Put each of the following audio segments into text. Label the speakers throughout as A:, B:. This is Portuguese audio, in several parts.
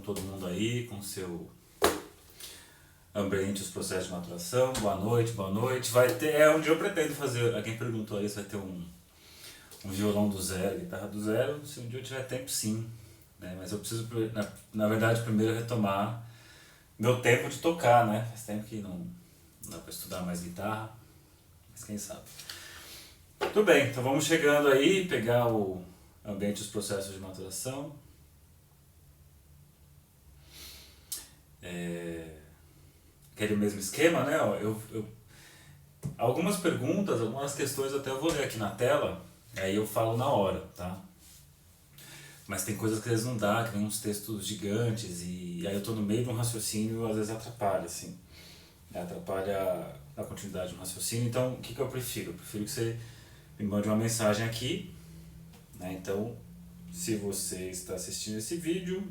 A: todo mundo aí com seu ambiente, os processos de maturação. Boa noite, boa noite. Vai ter, um dia eu pretendo fazer, a quem perguntou aí se vai ter um violão do zero, guitarra do zero, se um dia eu tiver tempo sim, né? Mas eu preciso, na verdade, primeiro retomar meu tempo de tocar, né? Faz tempo que não dá para estudar mais guitarra, mas quem sabe. Tudo bem, então vamos chegando aí, pegar o ambiente, os processos de maturação. Aquele mesmo esquema, né? Algumas perguntas, algumas questões até eu vou ler aqui na tela, aí eu falo na hora, tá? Mas tem coisas que às vezes não dá, que nem uns textos gigantes, e aí eu tô no meio de um raciocínio, às vezes atrapalha, assim. Atrapalha a continuidade do raciocínio, então o que eu prefiro? Eu prefiro que você me mande uma mensagem aqui, né? Então, se você está assistindo esse vídeo,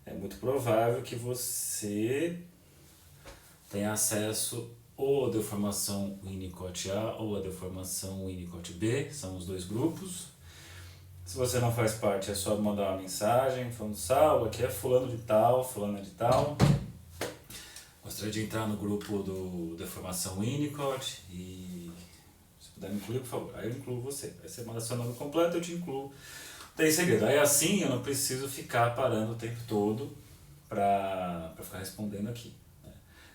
A: é muito provável que você tenha acesso ou à deformação Winnicott A ou à deformação Winnicott B, são os dois grupos. Se você não faz parte, é só mandar uma mensagem falando: Saulo, aqui é fulano de tal, fulana de tal. Gostaria de entrar no grupo do deformação Winnicott e se puder me incluir, por favor. Aí eu incluo você. Aí você manda seu nome completo, eu te incluo. Tem segredo. Aí assim eu não preciso ficar parando o tempo todo para ficar respondendo aqui, né?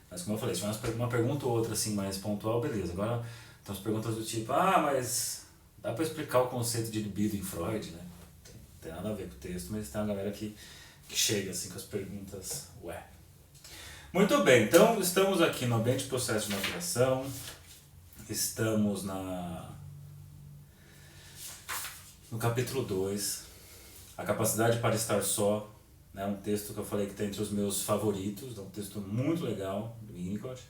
A: Mas como eu falei, se tiver uma pergunta ou outra assim mais pontual, beleza. Agora tem umas perguntas do tipo: mas dá para explicar o conceito de libido em Freud, né? Tem nada a ver com o texto, mas tem uma galera que chega assim com as perguntas, ué. Muito bem, então estamos aqui no ambiente de processo de maturação, estamos no capítulo 2, a capacidade para estar só, né? Um texto que eu falei que está entre os meus favoritos, é um texto muito legal, do Winnicott.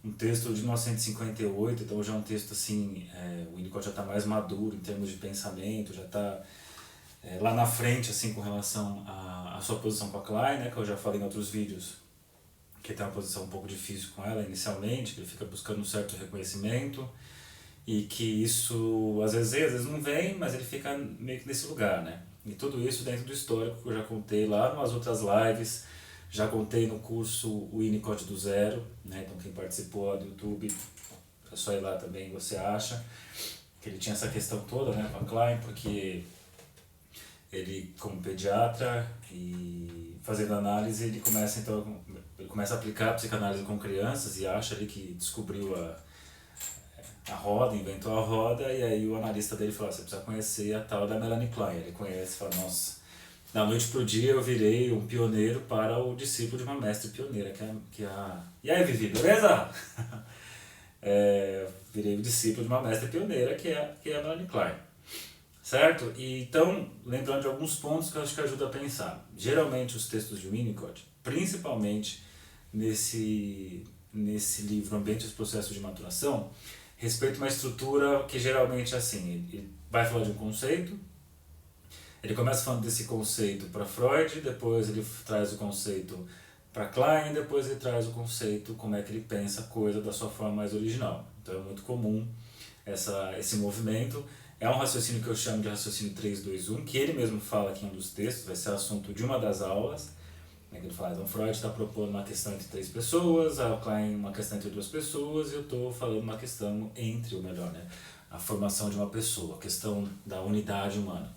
A: Um texto de 1958, então já é um texto assim, o Winnicott já está mais maduro em termos de pensamento, já está lá na frente assim com relação à sua posição com a Klein, né, que eu já falei em outros vídeos, que tem uma posição um pouco difícil com ela inicialmente, que ele fica buscando um certo reconhecimento e que isso às vezes não vem, mas ele fica meio que nesse lugar, né? E tudo isso dentro do histórico que eu já contei lá nas outras lives, já contei no curso o Winnicott do Zero, né? Então quem participou do YouTube, é só ir lá também, você acha que ele tinha essa questão toda, né, com a Klein, porque ele, como pediatra e fazendo análise, ele começa a aplicar a psicanálise com crianças e acha ali que descobriu a roda, inventou a roda, e aí o analista dele falou: você precisa conhecer a tal da Melanie Klein. Ele conhece e fala: nossa, da noite pro dia eu virei um pioneiro para o discípulo de uma mestre pioneira, E aí, Vivi, beleza? Virei o discípulo de uma mestre pioneira, que é a Melanie Klein. Certo? E, então, lembrando de alguns pontos que eu acho que ajuda a pensar. Geralmente os textos de Winnicott, principalmente nesse livro Ambiente e Processos de Maturação, respeitam uma estrutura que geralmente é assim: ele vai falar de um conceito, ele começa falando desse conceito para Freud, depois ele traz o conceito para Klein, depois ele traz o conceito, como é que ele pensa a coisa da sua forma mais original. Então é muito comum esse movimento. É um raciocínio que eu chamo de raciocínio 3-2-1, que ele mesmo fala aqui em um dos textos, vai ser assunto de uma das aulas. Ele fala: então Freud está propondo uma questão entre 3 pessoas, a Klein uma questão entre 2 pessoas, e eu estou falando uma questão entre, ou melhor, né, a formação de uma pessoa, a questão da unidade humana.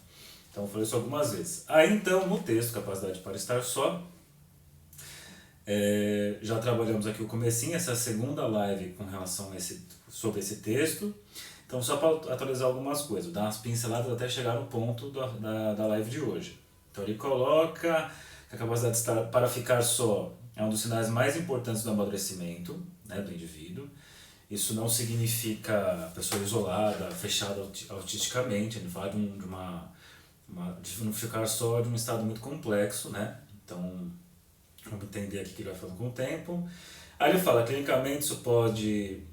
A: Então eu falei isso algumas vezes. Aí então, no texto Capacidade para Estar Só, já trabalhamos aqui o comecinho, essa segunda live com relação sobre esse texto. Então, só para atualizar algumas coisas, dar umas pinceladas até chegar no ponto da live de hoje. Então, ele coloca que a capacidade de estar para ficar só é um dos sinais mais importantes do amadurecimento, né, do indivíduo. Isso não significa pessoa isolada, fechada autisticamente. Ele fala de não ficar só, de um estado muito complexo, né? Então, vamos entender aqui que ele vai falando com o tempo. Aí ele fala: clinicamente isso pode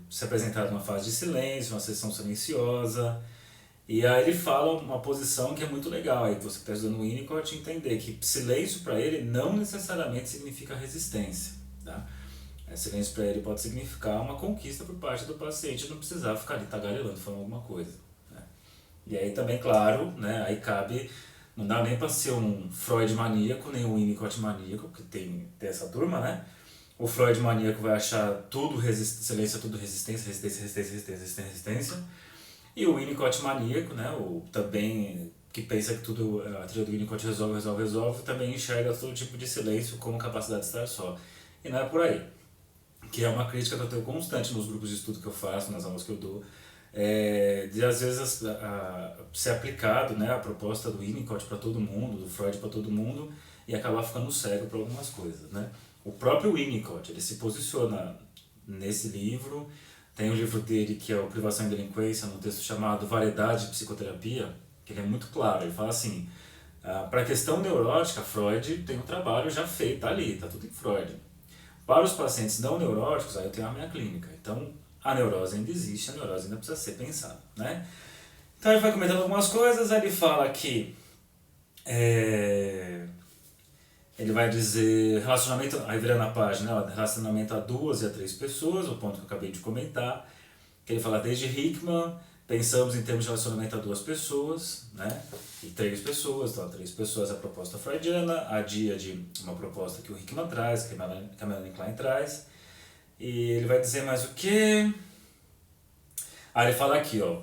A: se apresentar numa fase de silêncio, uma sessão silenciosa. E aí ele fala uma posição que é muito legal, aí você que está estudando o Winnicott entender que silêncio para ele não necessariamente significa resistência, tá? Silêncio para ele pode significar uma conquista por parte do paciente, não precisar ficar ali tagarelando, falando alguma coisa, né? E aí também, claro, né, aí cabe Não dá nem para ser um Freud maníaco, nem um Winnicott maníaco, porque tem essa turma, né? O Freud maníaco vai achar tudo silêncio, tudo resistência, resistência, resistência, resistência, resistência, resistência. E o Winnicott maníaco, né? O também que pensa que tudo, a teoria do Winnicott resolve, resolve, resolve, também enxerga todo tipo de silêncio como capacidade de estar só. E não é por aí. Que é uma crítica que eu tenho constante nos grupos de estudo que eu faço, nas aulas que eu dou, de às vezes ser aplicado, né, a proposta do Winnicott para todo mundo, do Freud para todo mundo, e acabar ficando cego para algumas coisas, né? O próprio Winnicott, ele se posiciona nesse livro, tem um livro dele que é o Privação e Delinquência, num texto chamado Variedade de Psicoterapia, que ele é muito claro, ele fala assim, para a questão neurótica, Freud tem um trabalho já feito, tá ali, tá tudo em Freud. Para os pacientes não neuróticos, aí eu tenho a minha clínica. Então, a neurose ainda existe, a neurose ainda precisa ser pensada, né? Então, ele vai comentando algumas coisas, aí ele fala que ele vai dizer relacionamento, aí vira na página, né, relacionamento a 2 e a 3 pessoas, o ponto que eu acabei de comentar, que ele fala desde Hickman, pensamos em termos de relacionamento a 2 pessoas, né, e 3 pessoas, então a 3 pessoas é a proposta freudiana, a díade uma proposta que o Hickman traz, que a Melanie Klein traz, e ele vai dizer mais o quê? Ele fala aqui, ó,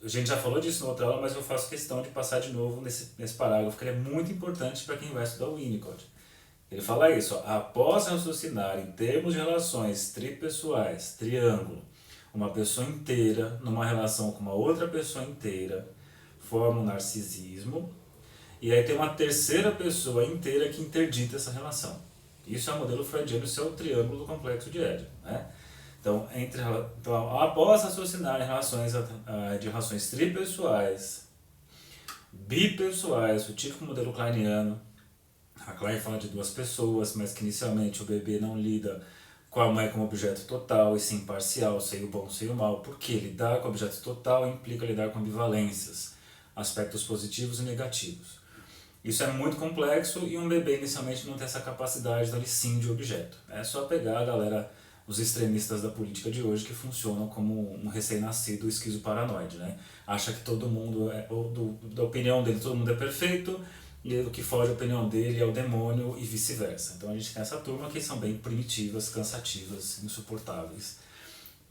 A: a gente já falou disso na outra aula, mas eu faço questão de passar de novo nesse parágrafo, que ele é muito importante para quem vai estudar o Winnicott. Ele fala isso, ó, após raciocinar em termos de relações tripessoais, triângulo, uma pessoa inteira numa relação com uma outra pessoa inteira, forma um narcisismo, e aí tem uma terceira pessoa inteira que interdita essa relação. Isso é o modelo freudiano, isso é o triângulo do complexo de Édipo, né? Então, após raciocinar em de relações tripessoais, bipessoais, o típico modelo kleiniano, a Klein fala de 2 pessoas, mas que inicialmente o bebê não lida com a mãe como objeto total, e sim parcial, sei o bom, sei o mal, porque lidar com objeto total implica lidar com ambivalências, aspectos positivos e negativos. Isso é muito complexo e um bebê inicialmente não tem essa capacidade de sim de objeto. É só pegar a galera, os extremistas da política de hoje que funcionam como um recém-nascido esquizoparanoide, né? Acha que todo mundo, da opinião dele, todo mundo é perfeito, e o que foge da opinião dele é o demônio e vice-versa. Então a gente tem essa turma que são bem primitivas, cansativas, insuportáveis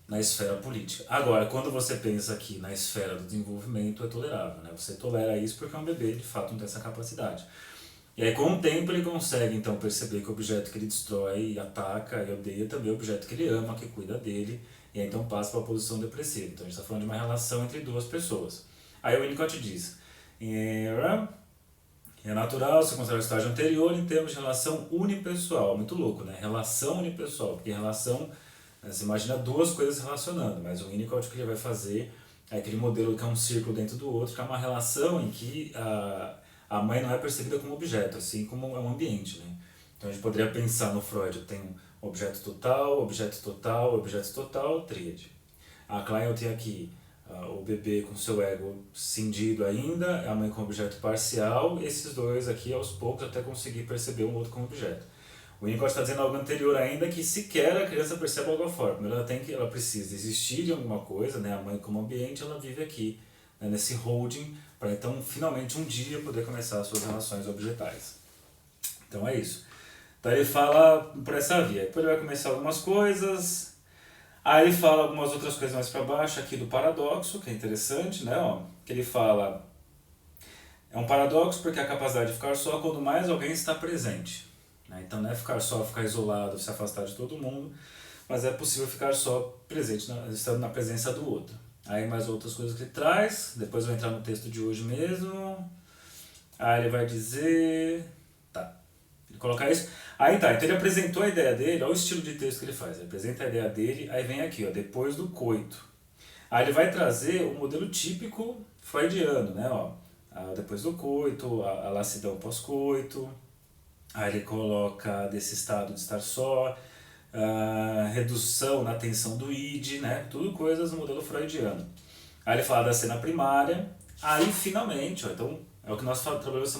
A: na esfera política. Agora, quando você pensa aqui na esfera do desenvolvimento, é tolerável, né? Você tolera isso porque é um bebê, de fato, não tem essa capacidade. E aí, com o tempo, ele consegue, então, perceber que o objeto que ele destrói, ataca e odeia também é o objeto que ele ama, que cuida dele, e aí, então, passa para a posição depressiva. Então, a gente está falando de uma relação entre 2 pessoas. Aí, o Winnicott diz, é natural se considerar o estágio anterior em termos de relação unipessoal. Muito louco, né? Relação unipessoal, porque relação, você imagina 2 coisas se relacionando, mas o Winnicott, o que ele vai fazer é aquele modelo que é um círculo dentro do outro, que é uma relação em que a mãe não é percebida como objeto, assim como é um ambiente, né? Então a gente poderia pensar no Freud, tem um objeto total, objeto total, objeto total, tríade. A Klein eu tenho aqui o bebê com seu ego cindido ainda, a mãe com objeto parcial, esses 2 aqui aos poucos até conseguir perceber um outro como objeto. O Winnicott está dizendo algo anterior ainda, que sequer a criança percebe alguma forma. Ela precisa existir de alguma coisa, né? A mãe como ambiente, ela vive aqui, né? Nesse holding, para então finalmente um dia poder começar as suas relações objetais. Então é isso. Então ele fala por essa via. Depois ele vai começar algumas coisas, aí ele fala algumas outras coisas mais para baixo aqui do paradoxo, que é interessante, né? Ó, que ele fala, é um paradoxo porque a capacidade de ficar só quando mais alguém está presente. Então não é ficar só, ficar isolado, se afastar de todo mundo, mas é possível ficar só presente, estando na presença do outro. Aí mais outras coisas que ele traz, depois vai entrar no texto de hoje mesmo. Aí ele vai dizer... Tá, ele colocar isso. Aí tá, então ele apresentou a ideia dele, olha o estilo de texto que ele faz. Ele apresenta a ideia dele, aí vem aqui, ó, depois do coito. Aí ele vai trazer o modelo típico freudiano, né? Ó, depois do coito, a lassidão pós-coito. Aí ele coloca desse estado de estar só, redução na tensão do id, né? Tudo coisas do modelo freudiano. Aí ele fala da cena primária, aí finalmente, ó, então é o que nós trabalhamos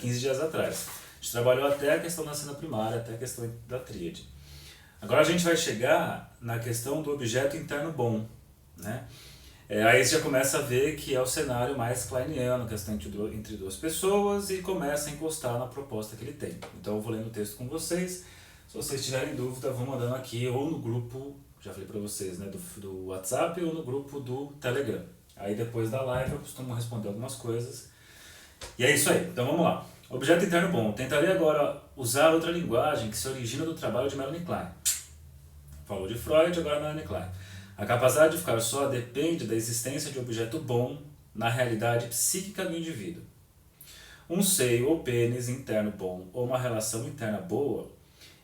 A: 15 dias atrás. A gente trabalhou até a questão da cena primária, até a questão da tríade. Agora a gente vai chegar na questão do objeto interno bom, né? Aí você já começa a ver que é o cenário mais kleiniano, questão entre duas pessoas, e começa a encostar na proposta que ele tem. Então eu vou lendo o texto com vocês. Se vocês tiverem dúvida, vão mandando aqui ou no grupo, já falei para vocês, né, do WhatsApp ou no grupo do Telegram. Aí depois da live eu costumo responder algumas coisas. E é isso aí, então vamos lá. Objeto interno bom. Tentarei agora usar outra linguagem que se origina do trabalho de Melanie Klein. Falou de Freud, agora Melanie Klein. A capacidade de ficar só depende da existência de objeto bom na realidade psíquica do indivíduo. Um seio ou pênis interno bom ou uma relação interna boa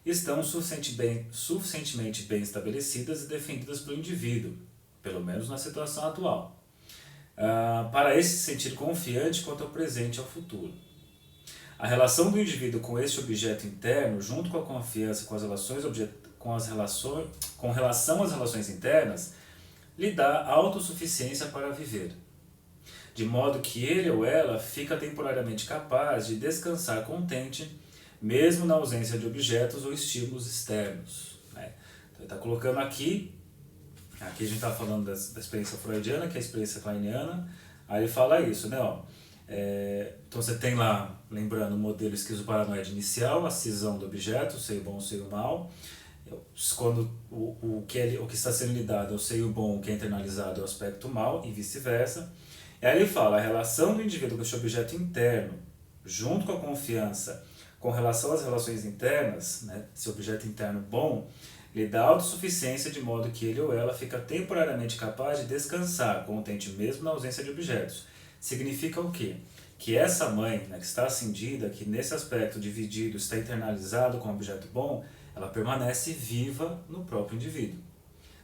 A: estão suficientemente bem estabelecidas e defendidas pelo indivíduo, pelo menos na situação atual, para esse se sentir confiante quanto ao presente e ao futuro. A relação do indivíduo com este objeto interno, junto com a confiança com relação às relações internas, lhe dá autossuficiência para viver, de modo que ele ou ela fica temporariamente capaz de descansar contente, mesmo na ausência de objetos ou estímulos externos. Né? Então ele está colocando aqui a gente está falando da experiência freudiana, que é a experiência kleiniana, aí ele fala isso, né? Então você tem lá, lembrando, o modelo esquizoparanoide inicial, a cisão do objeto, o seio bom, o seio mal. Quando o que está sendo lidado é o seio bom, o que é internalizado é o aspecto mal, e vice-versa. E aí ele fala, a relação do indivíduo com esse objeto interno, junto com a confiança, com relação às relações internas, né, esse objeto interno bom, lhe dá autossuficiência de modo que ele ou ela fica temporariamente capaz de descansar, contente mesmo na ausência de objetos. Significa o quê? Que essa mãe, né, que está acendida, que nesse aspecto dividido está internalizado com o objeto bom, ela permanece viva no próprio indivíduo.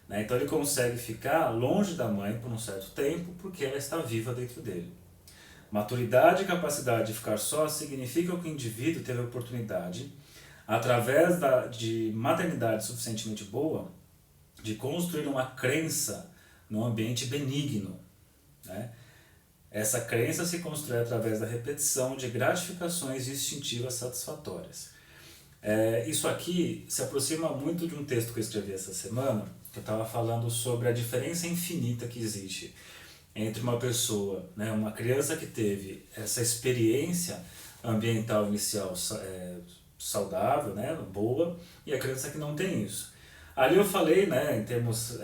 A: Né? Então ele consegue ficar longe da mãe por um certo tempo porque ela está viva dentro dele. Maturidade e capacidade de ficar só significa que o indivíduo teve a oportunidade, através de maternidade suficientemente boa, de construir uma crença num ambiente benigno. Né? Essa crença se constrói através da repetição de gratificações instintivas satisfatórias. Isso aqui se aproxima muito de um texto que eu escrevi essa semana, que eu estava falando sobre a diferença infinita que existe entre uma pessoa, né, uma criança que teve essa experiência ambiental inicial saudável, né, boa, e a criança que não tem isso. Ali eu falei, né, em termos,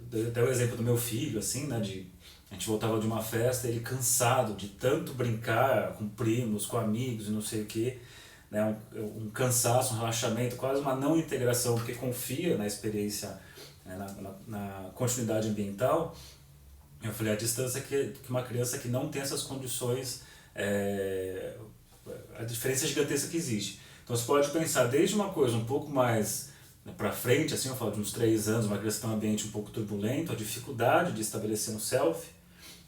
A: dei o exemplo do meu filho, assim, né, a gente voltava de uma festa, ele cansado de tanto brincar com primos, com amigos e não sei o quê, né, um cansaço, um relaxamento, quase uma não integração, porque confia na experiência, né, na continuidade ambiental. Eu falei, a distância que uma criança que não tem essas condições, a diferença gigantesca que existe. Então você pode pensar desde uma coisa um pouco mais, né, para frente, assim, eu falo de uns 3 anos, uma criança que tem um ambiente um pouco turbulento, a dificuldade de estabelecer um self,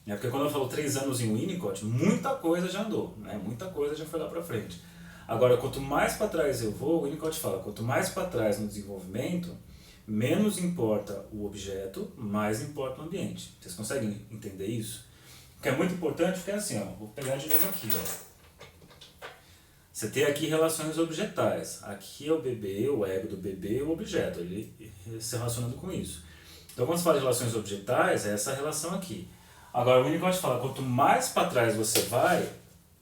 A: né, porque quando eu falo 3 anos em Winnicott, muita coisa já andou, né, muita coisa já foi lá para frente. Agora, quanto mais para trás eu vou, o Winnicott fala, quanto mais para trás no desenvolvimento, menos importa o objeto, mais importa o ambiente. Vocês conseguem entender isso? O que é muito importante porque é assim, ó, vou pegar de novo aqui, ó. Você tem aqui relações objetais. Aqui é o bebê, o ego do bebê, o objeto, ele se relacionando com isso. Então, quando você fala de relações objetais, é essa relação aqui. Agora, o Winnicott fala, quanto mais para trás você vai,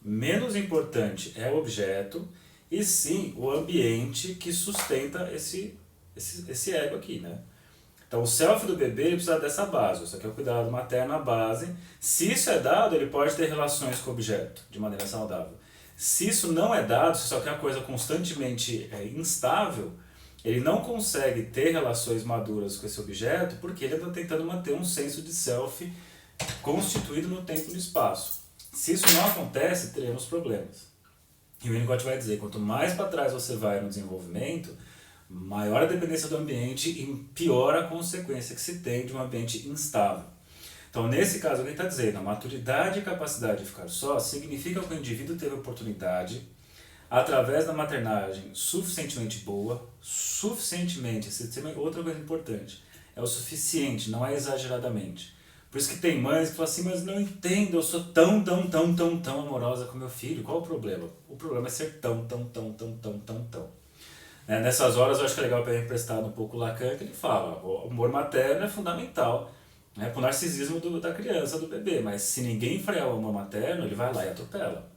A: menos importante é o objeto e sim o ambiente que sustenta esse ego aqui, né? Então o self do bebê ele precisa dessa base, isso aqui é o cuidado materno, a base. Se isso é dado, ele pode ter relações com o objeto de maneira saudável. Se isso não é dado, se isso aqui é uma coisa constantemente instável, ele não consegue ter relações maduras com esse objeto porque ele está tentando manter um senso de self constituído no tempo e no espaço. Se isso não acontece, teremos problemas. E o Winnicott vai dizer, quanto mais para trás você vai no desenvolvimento, maior a dependência do ambiente e pior a consequência que se tem de um ambiente instável. Então, nesse caso, o que ele está dizendo? A maturidade e capacidade de ficar só significa que o indivíduo teve a oportunidade, através da maternagem suficientemente boa, outra coisa importante, é o suficiente, não é exageradamente. Por isso que tem mães que falam assim, mas não entendo, eu sou tão amorosa com meu filho, qual o problema? O problema é ser tão. Nessas horas eu acho que é legal para emprestar um pouco o Lacan, que ele fala, o amor materno é fundamental, né, pro narcisismo da criança, do bebê. Mas se ninguém frear o amor materno, ele vai lá e atropela.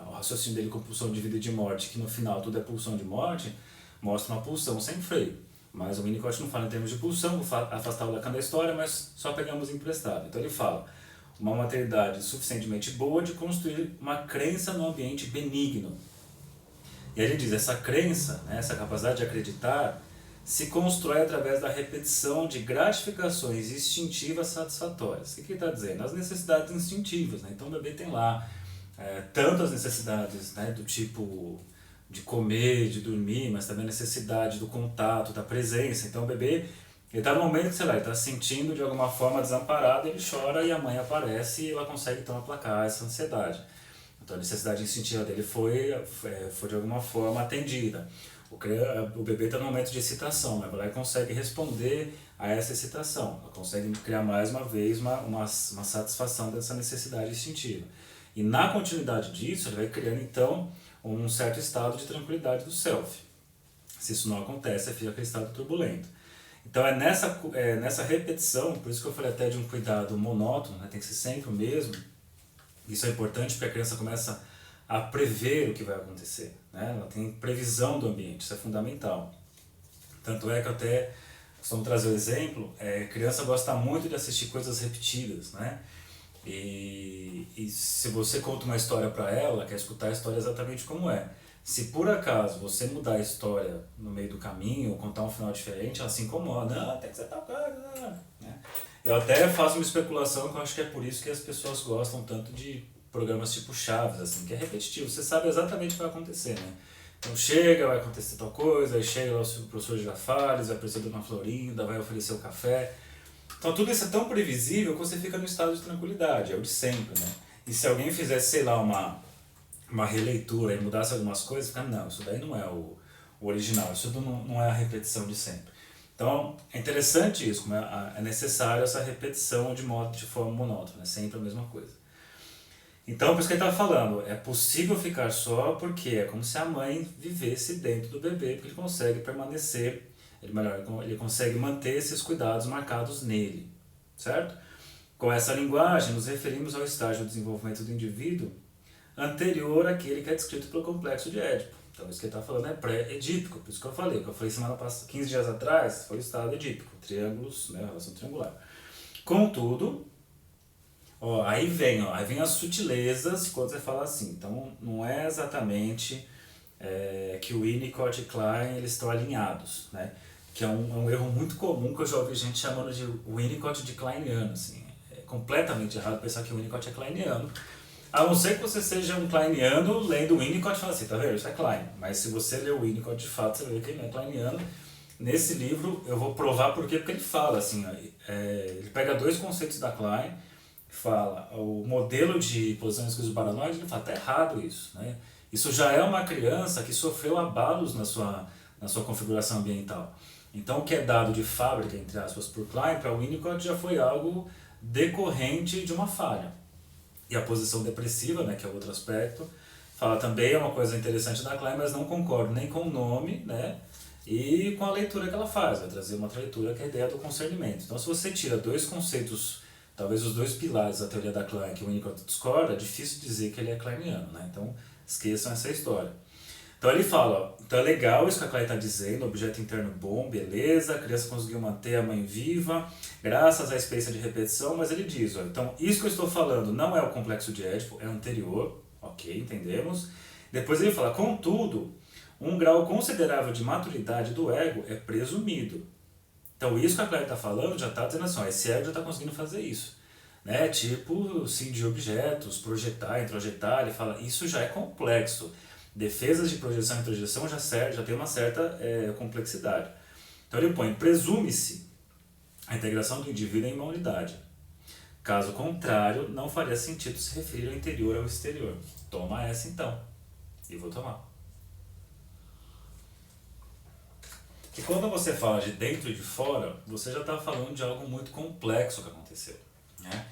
A: O raciocínio dele com pulsão de vida e de morte, que no final tudo é pulsão de morte, mostra uma pulsão sem freio. Mas o Winnicott não fala em termos de pulsão, vou afastar o Lacan da história, mas só pegamos emprestado. Então ele fala uma maternidade suficientemente boa de construir uma crença no ambiente benigno. E aí ele diz, essa crença, né, essa capacidade de acreditar, se constrói através da repetição de gratificações instintivas satisfatórias. O que ele está dizendo? As necessidades instintivas. Né? Então o bebê tem lá tanto as necessidades, né, do tipo de comer, de dormir, mas também a necessidade do contato, da presença. Então o bebê, ele está no momento que, sei lá, ele está se sentindo de alguma forma desamparado, ele chora e a mãe aparece e ela consegue então aplacar essa ansiedade. Então a necessidade instintiva dele foi de alguma forma atendida. O bebê está no momento de excitação, né? Ela consegue responder a essa excitação, ela consegue criar mais uma vez uma satisfação dessa necessidade instintiva. E na continuidade disso, ele vai criando então um certo estado de tranquilidade do self. Se isso não acontece, fica aquele estado turbulento. Então é nessa repetição, por isso que eu falei até de um cuidado monótono, né? Tem que ser sempre o mesmo. Isso é importante porque a criança começa a prever o que vai acontecer, né? Ela tem previsão do ambiente, isso é fundamental. Tanto é que eu até costumo trazer o exemplo, criança gosta muito de assistir coisas repetidas, né? E se você conta uma história para ela, quer escutar a história exatamente como é. Se por acaso você mudar a história no meio do caminho, ou contar um final diferente, ela se incomoda. Não, tem que ser tal coisa, né? Eu até faço uma especulação que eu acho que é por isso que as pessoas gostam tanto de programas tipo Chaves, assim, que é repetitivo, você sabe exatamente o que vai acontecer, né? Então chega, vai acontecer tal coisa, aí chega lá o professor Girafales, vai aparecer a Dona Florinda, vai oferecer o café. Então tudo isso é tão previsível que você fica no estado de tranquilidade, é o de sempre, né? E se alguém fizesse, sei lá, uma releitura e mudasse algumas coisas, fica, não, isso daí não é o original, isso não é a repetição de sempre. Então é interessante isso, como é necessário essa repetição de forma monótona, é sempre a mesma coisa. Então, por isso que ele está falando, é possível ficar só porque é como se a mãe vivesse dentro do bebê, porque ele consegue permanecer, ele consegue manter esses cuidados marcados nele, certo? Com essa linguagem, nos referimos ao estágio de desenvolvimento do indivíduo anterior àquele que é descrito pelo complexo de Édipo. Então, isso que ele está falando é pré-edípico, por isso que eu falei semana passada, 15 dias atrás, foi o estado edípico, triângulos, né, relação triangular. Contudo, aí vem as sutilezas quando você fala assim. Então, não é exatamente que o Winnicott e Klein eles estão alinhados, né? Que é um erro muito comum que eu já ouvi gente chamando de Winnicott de Kleiniano. Assim. É completamente errado pensar que o Winnicott é kleiniano. A não ser que você seja um kleiniano lendo o Winnicott e fala assim, tá vendo? Isso é Klein. Mas se você ler o Winnicott de fato, você vai ver que ele não é kleiniano. Nesse livro eu vou provar por quê, porque ele fala assim, ele pega dois conceitos da Klein, fala o modelo de posição esquizoparanoide, ele fala, tá errado isso, né? Isso já é uma criança que sofreu abalos na sua configuração ambiental. Então o que é dado de fábrica, entre aspas, por Klein, para Winnicott já foi algo decorrente de uma falha. E a posição depressiva, né, que é outro aspecto, fala também é uma coisa interessante da Klein, mas não concordo nem com o nome, né, e com a leitura que ela faz, vai trazer uma outra leitura que é a ideia do concernimento. Então se você tira dois conceitos, talvez os dois pilares da teoria da Klein que o Winnicott discorda, é difícil dizer que ele é kleiniano, né, então esqueçam essa história. Então ele fala, então é legal isso que a Klein está dizendo, objeto interno bom, beleza, a criança conseguiu manter a mãe viva, graças à experiência de repetição, mas ele diz, então isso que eu estou falando não é o complexo de Édipo, é anterior, ok, entendemos. Depois ele fala, contudo, um grau considerável de maturidade do ego é presumido. Então isso que a Klein está falando já está dizendo assim, esse ego já está conseguindo fazer isso. Né? Tipo, sim, de objetos, projetar, introjetar, ele fala, isso já é complexo. Defesas de projeção e introjeção já tem uma certa complexidade. Então ele põe, presume-se a integração do indivíduo em uma unidade. Caso contrário, não faria sentido se referir ao interior ao exterior. Toma essa então. E vou tomar. Que quando você fala de dentro e de fora, você já está falando de algo muito complexo que aconteceu. Né?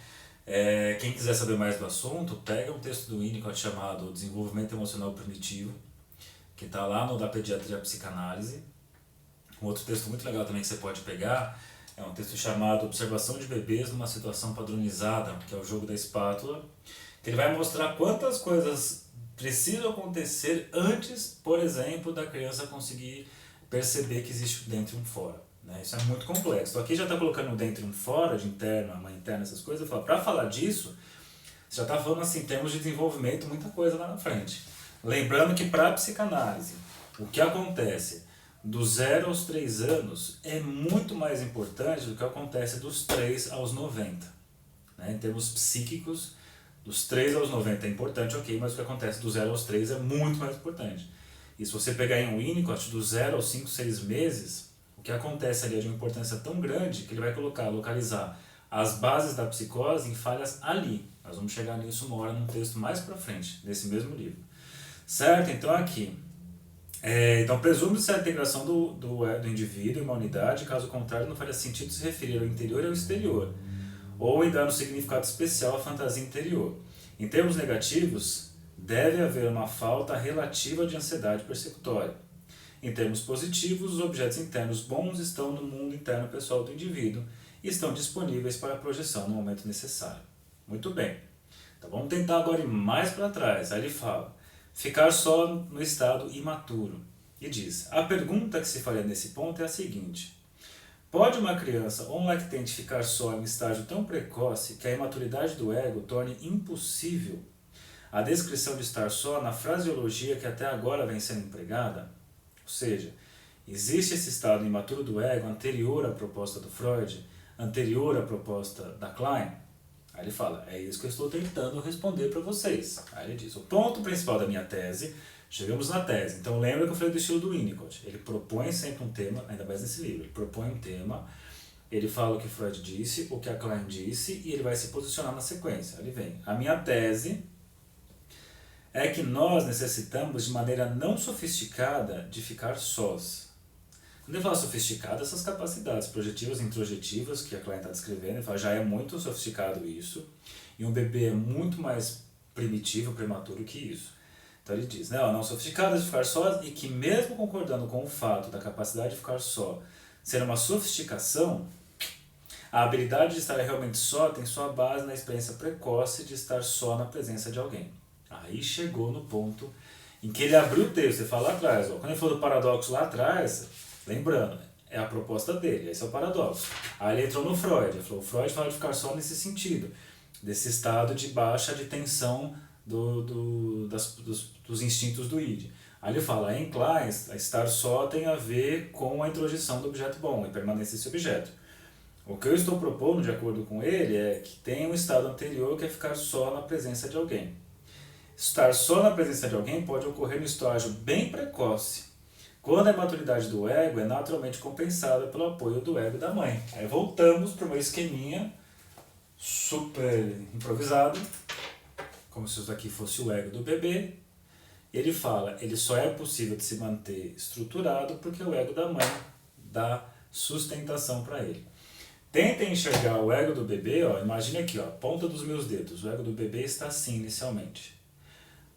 A: Quem quiser saber mais do assunto, pega um texto do Winnicott chamado Desenvolvimento Emocional Primitivo, que está lá no da Pediatria Psicanálise. Um outro texto muito legal também que você pode pegar É um texto chamado Observação de Bebês numa Situação Padronizada, que é o jogo da espátula, que ele vai mostrar quantas coisas precisam acontecer antes, por exemplo, da criança conseguir perceber que existe um dentro e um fora. Né? Isso é muito complexo. Então aqui já está colocando um dentro e um fora, de interno, a mãe interna, essas coisas. Para falar disso, você já está falando assim, em termos de desenvolvimento, muita coisa lá na frente. Lembrando que para a psicanálise, o que acontece do 0 aos 3 anos é muito mais importante do que acontece dos 3 aos 90. Né? Em termos psíquicos, dos 3 aos 90 é importante, ok, mas o que acontece do 0 aos 3 é muito mais importante. E se você pegar em um Winnicott, do 0 aos 5, 6 meses, o que acontece ali é de uma importância tão grande que ele vai localizar as bases da psicose em falhas ali. Nós vamos chegar nisso uma hora num texto mais para frente, nesse mesmo livro. Certo? Então aqui, então presume-se a integração do indivíduo em uma unidade, caso contrário não faria sentido se referir ao interior e ao exterior, ou em dar um significado especial à fantasia interior. Em termos negativos, deve haver uma falta relativa de ansiedade persecutória. Em termos positivos, os objetos internos bons estão no mundo interno pessoal do indivíduo e estão disponíveis para a projeção no momento necessário. Muito bem. Então vamos tentar agora ir mais para trás. Aí ele fala, ficar só no estado imaturo. E diz, a pergunta que se faria nesse ponto é a seguinte: pode uma criança ou um lactente ficar só em um estágio tão precoce que a imaturidade do ego torne impossível a descrição de estar só na fraseologia que até agora vem sendo empregada? Ou seja, existe esse estado imaturo do ego anterior à proposta do Freud, anterior à proposta da Klein? Aí ele fala, é isso que eu estou tentando responder para vocês. Aí ele diz, o ponto principal da minha tese, chegamos na tese, então lembra que eu falei do estilo do Winnicott, ele propõe sempre um tema, ainda mais nesse livro, ele propõe um tema, ele fala o que Freud disse, o que a Klein disse, e ele vai se posicionar na sequência. Ele vem, a minha tese é que nós necessitamos de maneira não sofisticada de ficar sós. Quando ele fala sofisticado, essas capacidades projetivas e introjetivas que a Klein está descrevendo, ele fala, já é muito sofisticado isso, e um bebê é muito mais primitivo, prematuro que isso. Então ele diz, né, não sofisticado de ficar só, e que mesmo concordando com o fato da capacidade de ficar só ser uma sofisticação, a habilidade de estar realmente só tem sua base na experiência precoce de estar só na presença de alguém. Aí chegou no ponto em que ele abriu o texto, ele fala lá atrás, quando ele falou do paradoxo lá atrás, lembrando, é a proposta dele, esse é o paradoxo. Aí ele entrou no Freud, ele falou, o Freud fala de ficar só nesse sentido, desse estado de baixa de tensão dos instintos do id. Aí ele fala, em Klein, estar só tem a ver com a introjeção do objeto bom e permanência desse objeto. O que eu estou propondo, de acordo com ele, é que tem um estado anterior que é ficar só na presença de alguém. Estar só na presença de alguém pode ocorrer no estágio bem precoce, quando a maturidade do ego é naturalmente compensada pelo apoio do ego da mãe. Aí voltamos para uma esqueminha super improvisado, como se isso daqui fosse o ego do bebê. Ele fala, ele só é possível de se manter estruturado porque o ego da mãe dá sustentação para ele. Tentem enxergar o ego do bebê, imagine aqui, a ponta dos meus dedos, o ego do bebê está assim inicialmente.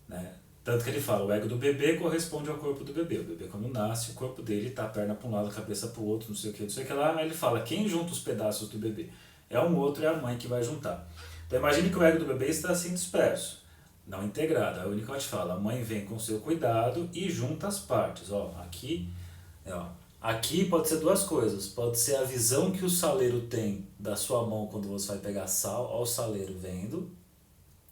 A: Né? Tanto que ele fala, o ego do bebê corresponde ao corpo do bebê. O bebê quando nasce, o corpo dele está a perna para um lado, a cabeça para o outro, não sei o que lá. Aí ele fala, quem junta os pedaços do bebê? É um outro, é a mãe que vai juntar. Então imagine que o ego do bebê está assim disperso, não integrado. Aí o Winnicott fala, a mãe vem com seu cuidado e junta as partes. Aqui pode ser duas coisas. Pode ser a visão que o saleiro tem da sua mão quando você vai pegar sal, ó o saleiro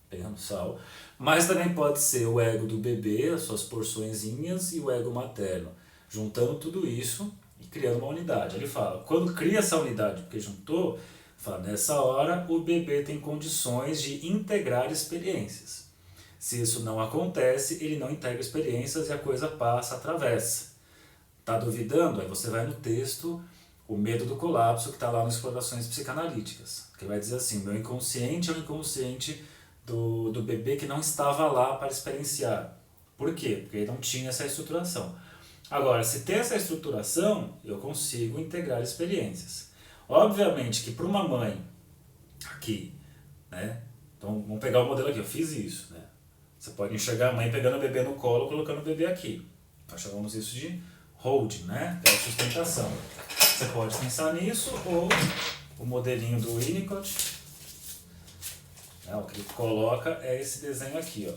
A: pegando sal. Mas também pode ser o ego do bebê, as suas porçõezinhas, e o ego materno, juntando tudo isso e criando uma unidade. Ele fala, quando cria essa unidade, porque juntou, fala, nessa hora o bebê tem condições de integrar experiências. Se isso não acontece, ele não integra experiências e a coisa passa, atravessa. Está duvidando? Aí você vai no texto, o medo do colapso, que está lá nas explorações psicanalíticas. Que vai dizer assim, meu inconsciente é o inconsciente do bebê que não estava lá para experienciar. Por quê? Porque ele não tinha essa estruturação. Agora, se tem essa estruturação, eu consigo integrar experiências. Obviamente que para uma mãe, aqui, né? Então vamos pegar o modelo aqui, eu fiz isso, né? Você pode enxergar a mãe pegando o bebê no colo, colocando o bebê aqui. Nós chamamos isso de holding, né? Que é a sustentação. Você pode pensar nisso, ou o modelinho do Winnicott, o que ele coloca é esse desenho aqui, ó.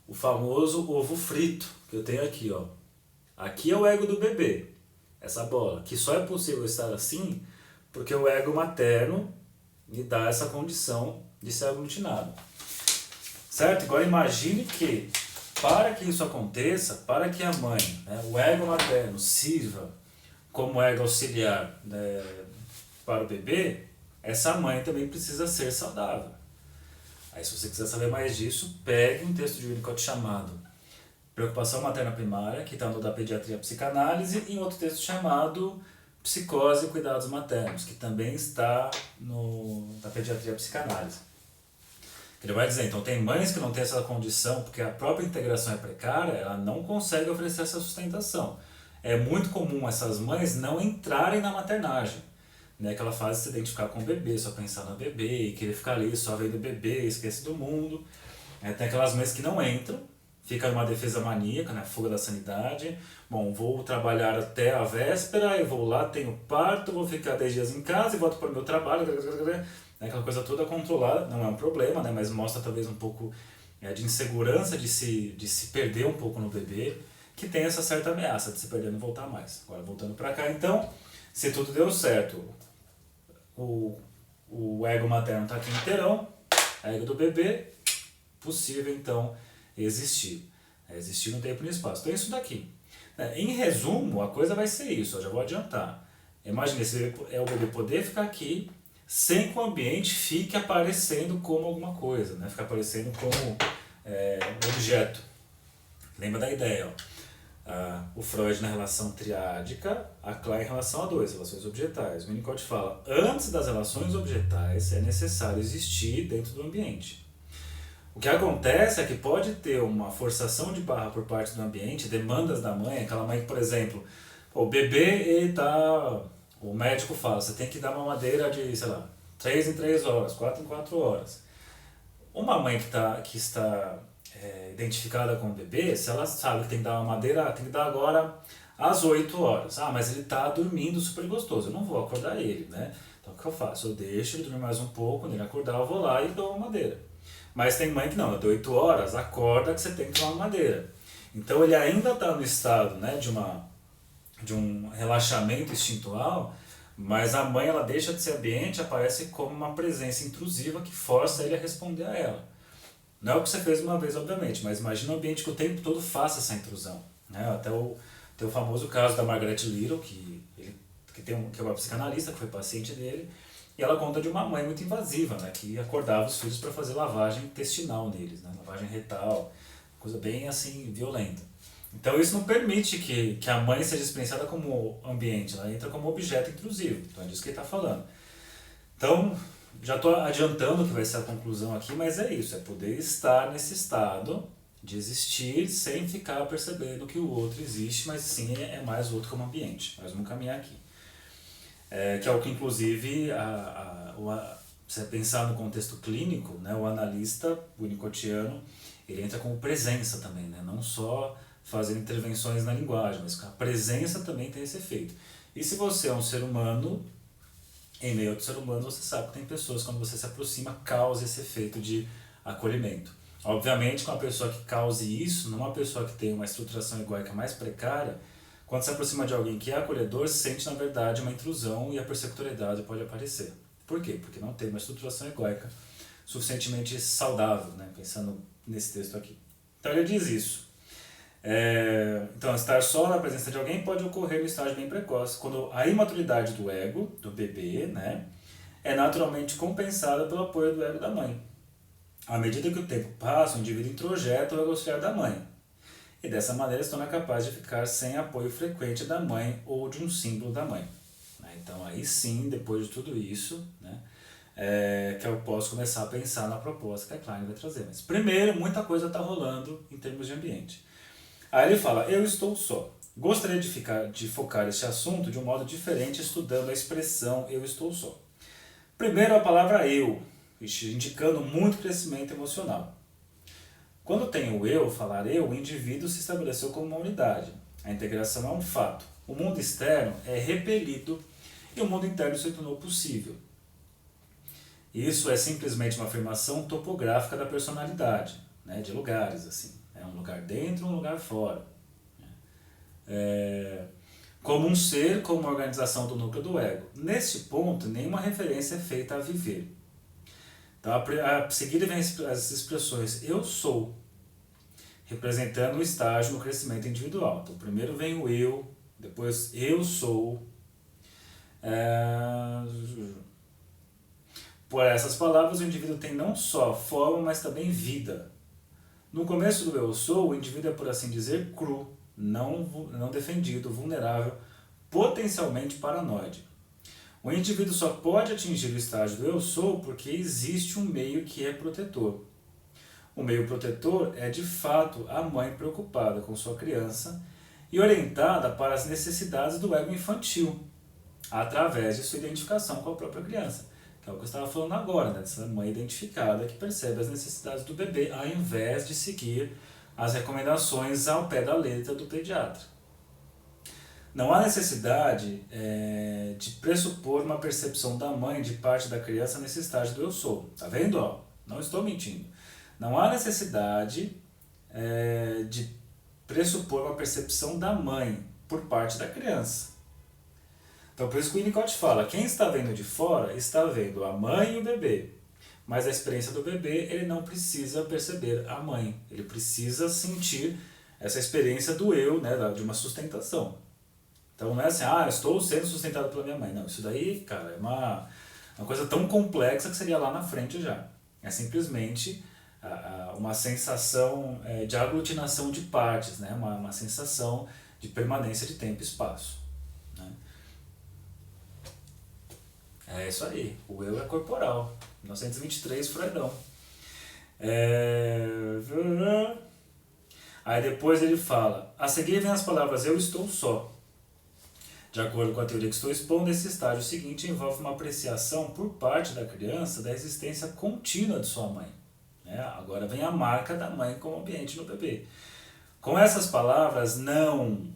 A: O famoso ovo frito que eu tenho aqui, ó. Aqui é o ego do bebê, essa bola, que só é possível estar assim porque o ego materno me dá essa condição de ser aglutinado. Certo? Agora imagine que, para que isso aconteça, para que a mãe, o ego materno, sirva como ego auxiliar, para o bebê, essa mãe também precisa ser saudável. Aí, se você quiser saber mais disso, pegue um texto de Winnicott chamado Preocupação Materna Primária, que está no da Pediatria e Psicanálise, e um outro texto chamado Psicose e Cuidados Maternos, que também está no da Pediatria e Psicanálise. Ele vai dizer, então, tem mães que não têm essa condição porque a própria integração é precária, ela não consegue oferecer essa sustentação. É muito comum essas mães não entrarem na maternagem, aquela fase de se identificar com o bebê, só pensar no bebê, e querer ficar ali só vendo o bebê, esquece do mundo. Tem aquelas mães que não entram, fica numa defesa maníaca, fuga da sanidade. Bom, vou trabalhar até a véspera, eu vou lá, tenho parto, vou ficar 10 dias em casa e volto para o meu trabalho. Aquela coisa toda controlada, não é um problema, mas mostra talvez um pouco de insegurança de se perder um pouco no bebê, que tem essa certa ameaça de se perder e não voltar mais. Agora, voltando para cá, então, se tudo deu certo, o ego materno está aqui inteirão, a ego do bebê, possível então existir. Existir no tempo e no espaço. Então é isso daqui. Em resumo, a coisa vai ser isso, eu já vou adiantar. Imagine o bebê poder ficar aqui sem que o ambiente fique aparecendo como alguma coisa, fica aparecendo como um objeto. Lembra da ideia, ó. O Freud na relação triádica, a Klein em relação a dois, relações objetais. O Winnicott fala, antes das relações objetais é necessário existir dentro do ambiente. O que acontece é que pode ter uma forçação de barra por parte do ambiente, demandas da mãe, aquela mãe que, por exemplo, o bebê o médico fala, você tem que dar uma mamadeira de, 3 em 3 horas, 4 em 4 horas. Uma mãe que está identificada com o bebê, se ela sabe que tem que dar uma mamadeira, tem que dar agora às 8 horas. Mas ele está dormindo super gostoso, eu não vou acordar ele, Então o que eu faço? Eu deixo ele dormir mais um pouco, quando ele acordar eu vou lá e dou uma madeira. Mas tem mãe que não, de 8 horas, acorda que você tem que tomar uma madeira. Então ele ainda está no estado de um relaxamento instintual, mas a mãe ela deixa de ser ambiente, aparece como uma presença intrusiva que força ele a responder a ela. Não é o que você fez uma vez, obviamente, mas imagina um ambiente que o tempo todo faça essa intrusão. Até tem o famoso caso da Margaret Little, que é uma psicanalista, que foi paciente dele, e ela conta de uma mãe muito invasiva, que acordava os filhos para fazer lavagem intestinal neles, lavagem retal, coisa bem assim, violenta. Então isso não permite que a mãe seja experienciada como ambiente, ela entra como objeto intrusivo, então é disso que ele está falando. Então, já estou adiantando que vai ser a conclusão aqui, mas é isso, é poder estar nesse estado de existir sem ficar percebendo que o outro existe, mas sim é mais o outro como ambiente. Mas vamos caminhar aqui. Que é o que, inclusive, você pensar no contexto clínico, o analista winnicottiano, ele entra como presença também, não só fazendo intervenções na linguagem, mas a presença também tem esse efeito. E se você é um ser humano, em meio a outro ser humano, você sabe que tem pessoas, quando você se aproxima, causa esse efeito de acolhimento. Obviamente, com uma pessoa que cause isso, numa pessoa que tem uma estruturação egóica mais precária, quando se aproxima de alguém que é acolhedor, sente, na verdade, uma intrusão e a persecutoriedade pode aparecer. Por quê? Porque não tem uma estruturação egóica suficientemente saudável, pensando nesse texto aqui. Então ele diz isso. Então, estar só na presença de alguém pode ocorrer no estágio bem precoce, quando a imaturidade do ego, do bebê, é naturalmente compensada pelo apoio do ego da mãe. À medida que o tempo passa, o indivíduo introjeta o ego auxiliar da mãe. E dessa maneira se torna capaz de ficar sem apoio frequente da mãe ou de um símbolo da mãe. Então aí sim, depois de tudo isso, que eu posso começar a pensar na proposta que a Klein vai trazer. Mas primeiro, muita coisa está rolando em termos de ambiente. Aí ele fala, eu estou só. Gostaria de focar este assunto de um modo diferente, estudando a expressão eu estou só. Primeiro a palavra eu, indicando muito crescimento emocional. Quando tem o eu, falar eu, o indivíduo se estabeleceu como uma unidade. A integração é um fato. O mundo externo é repelido e o mundo interno se tornou possível. Isso é simplesmente uma afirmação topográfica da personalidade, né, de lugares, assim. É um lugar dentro, um lugar fora. Como um ser, como uma organização do núcleo do ego. Nesse ponto, nenhuma referência é feita a viver. Então, a seguir vem as expressões eu sou, representando o estágio no crescimento individual. Então, primeiro vem o eu, depois eu sou. Por essas palavras, o indivíduo tem não só forma, mas também vida. No começo do eu sou, o indivíduo é, por assim dizer, cru, não defendido, vulnerável, potencialmente paranoide. O indivíduo só pode atingir o estágio do eu sou porque existe um meio que é protetor. O meio protetor é, de fato, a mãe preocupada com sua criança e orientada para as necessidades do ego infantil, através de sua identificação com a própria criança. Que é o que eu estava falando agora, né? Dessa mãe identificada que percebe as necessidades do bebê, ao invés de seguir as recomendações ao pé da letra do pediatra. Não há necessidade de pressupor uma percepção da mãe de parte da criança nesse estágio do eu sou. Tá vendo? Ó, não estou mentindo. Não há necessidade de pressupor uma percepção da mãe por parte da criança. Então, por isso que o Winnicott fala, quem está vendo de fora está vendo a mãe e o bebê. Mas a experiência do bebê, ele não precisa perceber a mãe. Ele precisa sentir essa experiência do eu, né, de uma sustentação. Então não é assim, eu estou sendo sustentado pela minha mãe. Não, isso daí, cara, é uma coisa tão complexa que seria lá na frente já. É simplesmente uma sensação de aglutinação de partes, né? Uma sensação de permanência de tempo e espaço. Né? É isso aí, o eu é corporal. 1923, Freudão. Aí depois ele fala, a seguir vem as palavras eu estou só. De acordo com a teoria que estou expondo, esse estágio seguinte envolve uma apreciação por parte da criança da existência contínua de sua mãe. Agora vem a marca da mãe como ambiente no bebê. Com essas palavras, não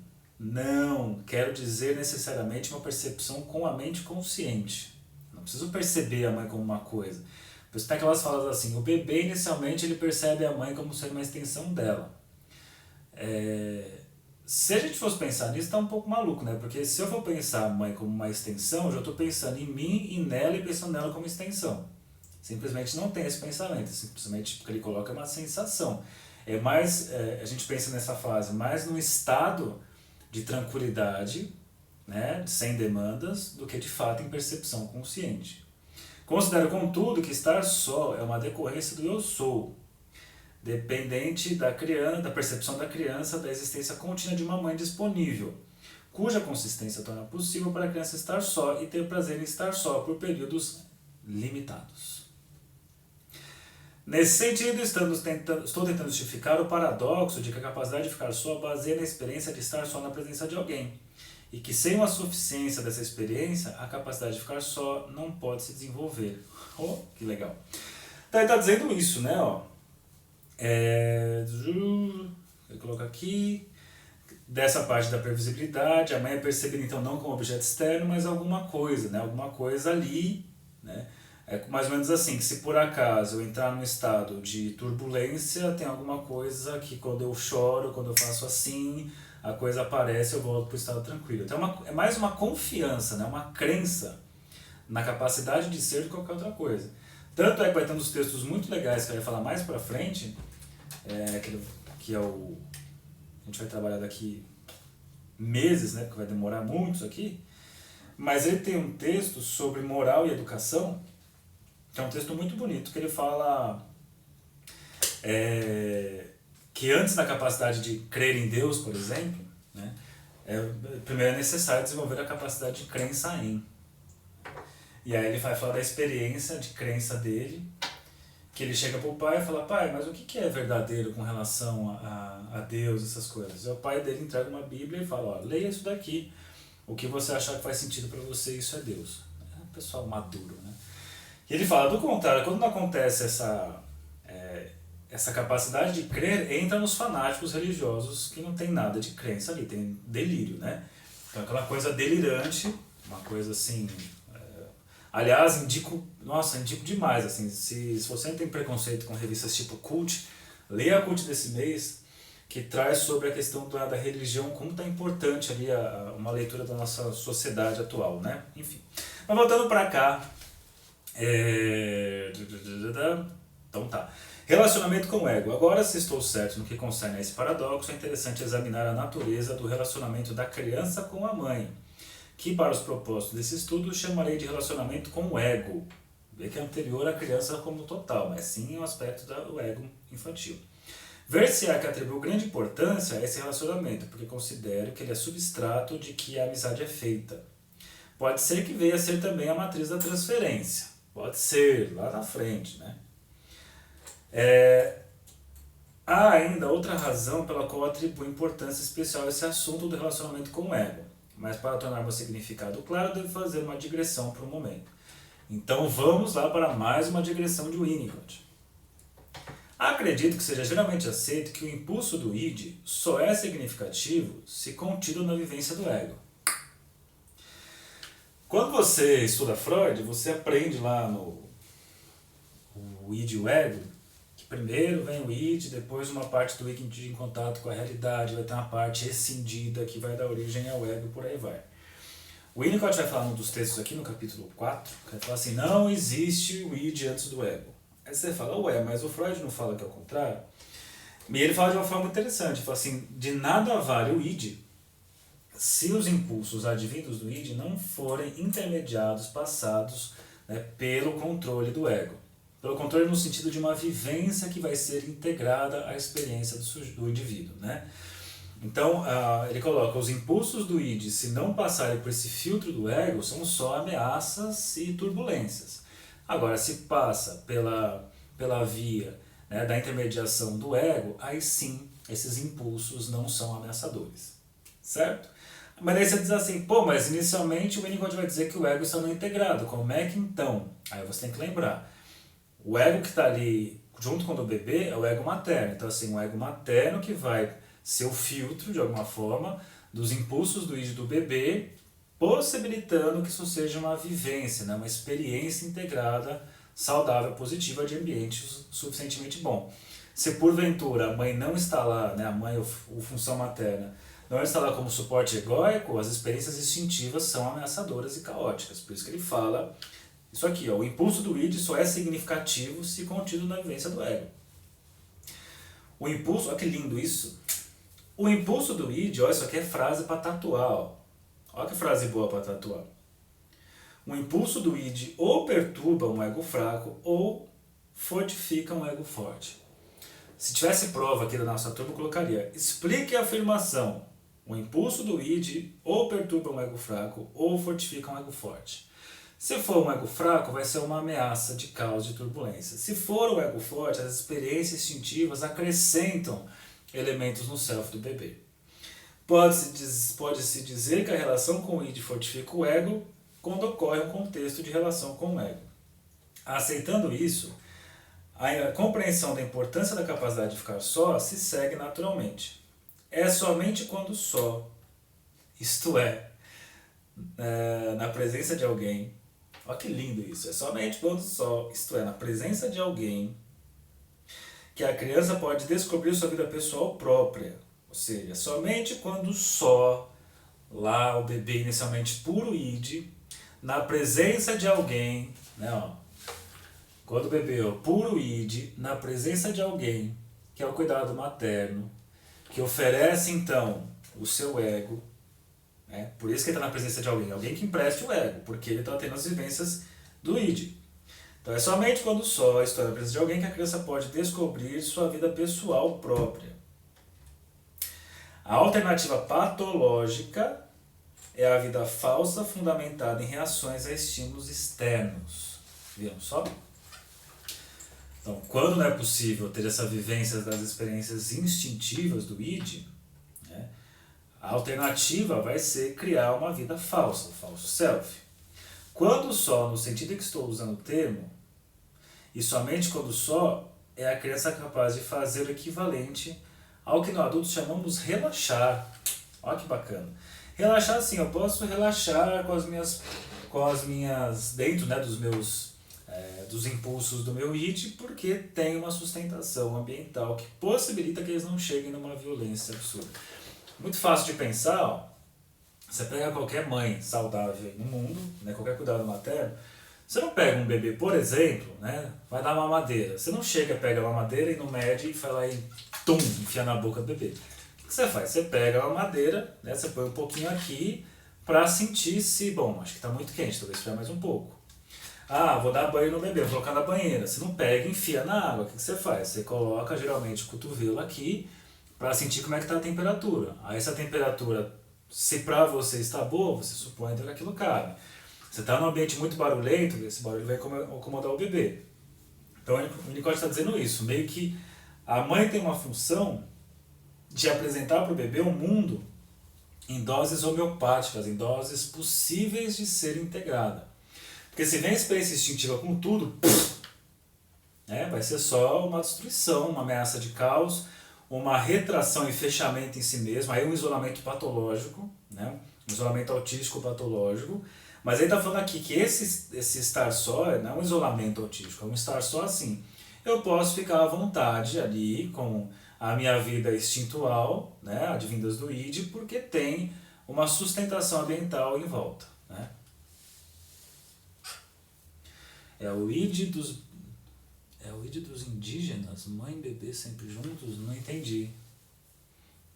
A: quero dizer necessariamente uma percepção com a mente consciente. Não preciso perceber a mãe como uma coisa. Por isso tem aquelas falas assim, o bebê inicialmente ele percebe a mãe como sendo uma extensão dela. Se a gente fosse pensar nisso, tá um pouco maluco, né? Porque se eu for pensar a mãe como uma extensão, eu já estou pensando em mim e nela e pensando nela como extensão. Simplesmente não tem esse pensamento, simplesmente porque ele coloca uma sensação. É mais, a gente pensa nessa fase mais num estado de tranquilidade, né, sem demandas, do que de fato em percepção consciente. Considero, contudo, que estar só é uma decorrência do eu sou, dependente da percepção da criança da existência contínua de uma mãe disponível, cuja consistência torna possível para a criança estar só e ter prazer em estar só por períodos limitados. Nesse sentido, estou tentando justificar o paradoxo de que a capacidade de ficar só baseia na experiência de estar só na presença de alguém, e que sem uma suficiência dessa experiência, a capacidade de ficar só não pode se desenvolver. Oh, que legal. Então ele está dizendo isso, né? Eu coloco aqui, dessa parte da previsibilidade, a mãe é percebida então não como objeto externo, mas alguma coisa, né? Alguma coisa ali, né? É mais ou menos assim, que se por acaso eu entrar num estado de turbulência, tem alguma coisa que quando eu choro, quando eu faço assim, a coisa aparece e eu volto para o estado tranquilo. Então é mais uma confiança, né? Uma crença na capacidade de ser de qualquer outra coisa. Tanto é que vai ter uns textos muito legais que eu vou falar mais para frente, que é o... A gente vai trabalhar daqui meses, né? Porque vai demorar muito isso aqui. Mas ele tem um texto sobre moral e educação, que é um texto muito bonito, que ele fala que antes da capacidade de crer em Deus, por exemplo, né, primeiro é necessário desenvolver a capacidade de crença em. E aí ele vai falar da experiência de crença dele, que ele chega para o pai e fala, pai, mas o que é verdadeiro com relação a Deus, essas coisas? E o pai dele entrega uma Bíblia e fala, leia isso daqui, o que você achar que faz sentido para você, isso é Deus. É um pessoal maduro, né? E ele fala, do contrário, quando não acontece essa capacidade de crer entra nos fanáticos religiosos que não tem nada de crença ali, tem delírio, né? Então aquela coisa delirante, uma coisa assim... aliás, indico demais, assim, se você não tem preconceito com revistas tipo Cult, leia a Cult desse mês, que traz sobre a questão da religião, como está importante ali uma leitura da nossa sociedade atual, né? Enfim. Mas voltando para cá, então tá. Relacionamento com o ego. Agora, se estou certo no que concerne a esse paradoxo, é interessante examinar a natureza do relacionamento da criança com a mãe, que para os propósitos desse estudo chamarei de relacionamento com o ego. Vê que é anterior à criança como total, mas sim o aspecto do ego infantil. Ver se há que atribuir grande importância a esse relacionamento, porque considero que ele é substrato de que a amizade é feita. Pode ser que venha a ser também a matriz da transferência. Pode ser, lá na frente, né? Há ainda outra razão pela qual atribuo importância especial a esse assunto do relacionamento com o ego. Mas para tornar meu significado claro, devo fazer uma digressão por um momento. Então vamos lá para mais uma digressão de Winnicott. Acredito que seja geralmente aceito que o impulso do id só é significativo se contido na vivência do ego. Quando você estuda Freud, você aprende lá no id e o ego, que primeiro vem o id, depois uma parte do id em contato com a realidade, vai ter uma parte escindida que vai dar origem ao ego e por aí vai. O Winnicott vai falar num dos textos aqui, no capítulo 4, que vai falar assim, não existe o id antes do ego. Aí você fala, ué, mas o Freud não fala que é o contrário? E ele fala de uma forma interessante, ele fala assim, de nada vale o id se os impulsos advindos do id não forem intermediados, passados, né, pelo controle do ego. Pelo controle no sentido de uma vivência que vai ser integrada à experiência do indivíduo, né? Então, ele coloca, os impulsos do id, se não passarem por esse filtro do ego, são só ameaças e turbulências. Agora, se passa pela via, né, da intermediação do ego, aí sim, esses impulsos não são ameaçadores, certo? Mas aí você diz assim, pô, mas inicialmente o Winnicott vai dizer que o ego está não integrado, como é que então? Aí você tem que lembrar, o ego que está ali junto com o do bebê é o ego materno, então assim, o ego materno que vai ser o filtro, de alguma forma, dos impulsos do id do bebê, possibilitando que isso seja uma vivência, né? Uma experiência integrada, saudável, positiva, de ambiente suficientemente bom. Se porventura a mãe não está lá, né, a mãe ou função materna, não está lá como suporte egóico, as experiências instintivas são ameaçadoras e caóticas. Por isso que ele fala isso aqui, ó, o impulso do id só é significativo se contido na vivência do ego. O impulso, olha que lindo isso. O impulso do id, olha, isso aqui é frase para tatuar, ó. Olha que frase boa para tatuar. O impulso do id ou perturba um ego fraco ou fortifica um ego forte. Se tivesse prova aqui da nossa turma, eu colocaria, explique a afirmação. O impulso do id ou perturba um ego fraco ou fortifica um ego forte. Se for um ego fraco, vai ser uma ameaça de caos de turbulência. Se for um ego forte, as experiências instintivas acrescentam elementos no self do bebê. Pode-se dizer que a relação com o id fortifica o ego quando ocorre um contexto de relação com o ego. Aceitando isso, a compreensão da importância da capacidade de ficar só se segue naturalmente. É somente quando só, isto é, na presença de alguém, olha que lindo isso, é somente quando só, isto é, na presença de alguém, que a criança pode descobrir sua vida pessoal própria. Ou seja, somente quando só, lá o bebê inicialmente puro id, na presença de alguém, né, ó, quando o bebê puro id, na presença de alguém, que é o cuidado materno, que oferece então o seu ego, né, por isso que ele está na presença de alguém que empreste o ego, porque ele está tendo as vivências do id. Então é somente quando só está na presença de alguém que a criança pode descobrir sua vida pessoal própria. A alternativa patológica é a vida falsa fundamentada em reações a estímulos externos. Viram só? Então, quando não é possível ter essa vivência das experiências instintivas do id, né, a alternativa vai ser criar uma vida falsa, o falso self. Quando só, no sentido em que estou usando o termo, e somente quando só, é a criança capaz de fazer o equivalente ao que no adulto chamamos relaxar. Olha que bacana. Relaxar assim, eu posso relaxar com as minhas dentro, né, dos meus dos impulsos do meu id, porque tem uma sustentação ambiental que possibilita que eles não cheguem numa violência absurda. Muito fácil de pensar, ó, você pega qualquer mãe saudável aí no mundo, né, qualquer cuidado materno, você não pega um bebê, por exemplo, né, vai dar mamadeira. Você não chega, pega a mamadeira e não mede e vai lá e tum, enfia na boca do bebê. O que você faz? Você pega a mamadeira, né, você põe um pouquinho aqui para sentir se, bom, acho que está muito quente, talvez esfriar mais um pouco. Ah, vou dar banho no bebê, vou colocar na banheira. Você não pega e enfia na água. O que você faz? Você coloca geralmente o cotovelo aqui para sentir como é que está a temperatura. Aí essa temperatura, se para você está boa, você supõe que aquilo cabe. Você está num ambiente muito barulhento, esse barulho vai incomodar o bebê. Então o Winnicott está dizendo isso, meio que a mãe tem uma função de apresentar para o bebê um mundo em doses homeopáticas, em doses possíveis de ser integrada. Porque se vem a experiência instintiva com tudo, né, vai ser só uma destruição, uma ameaça de caos, uma retração e fechamento em si mesmo, aí um isolamento patológico, né, um isolamento autístico patológico. Mas ele está falando aqui que esse estar só não é um isolamento autístico, é um estar só assim. Eu posso ficar à vontade ali com a minha vida instintual, né, advindas do id, porque tem uma sustentação ambiental em volta. Né? É o id dos indígenas, mãe e bebê sempre juntos? Não entendi.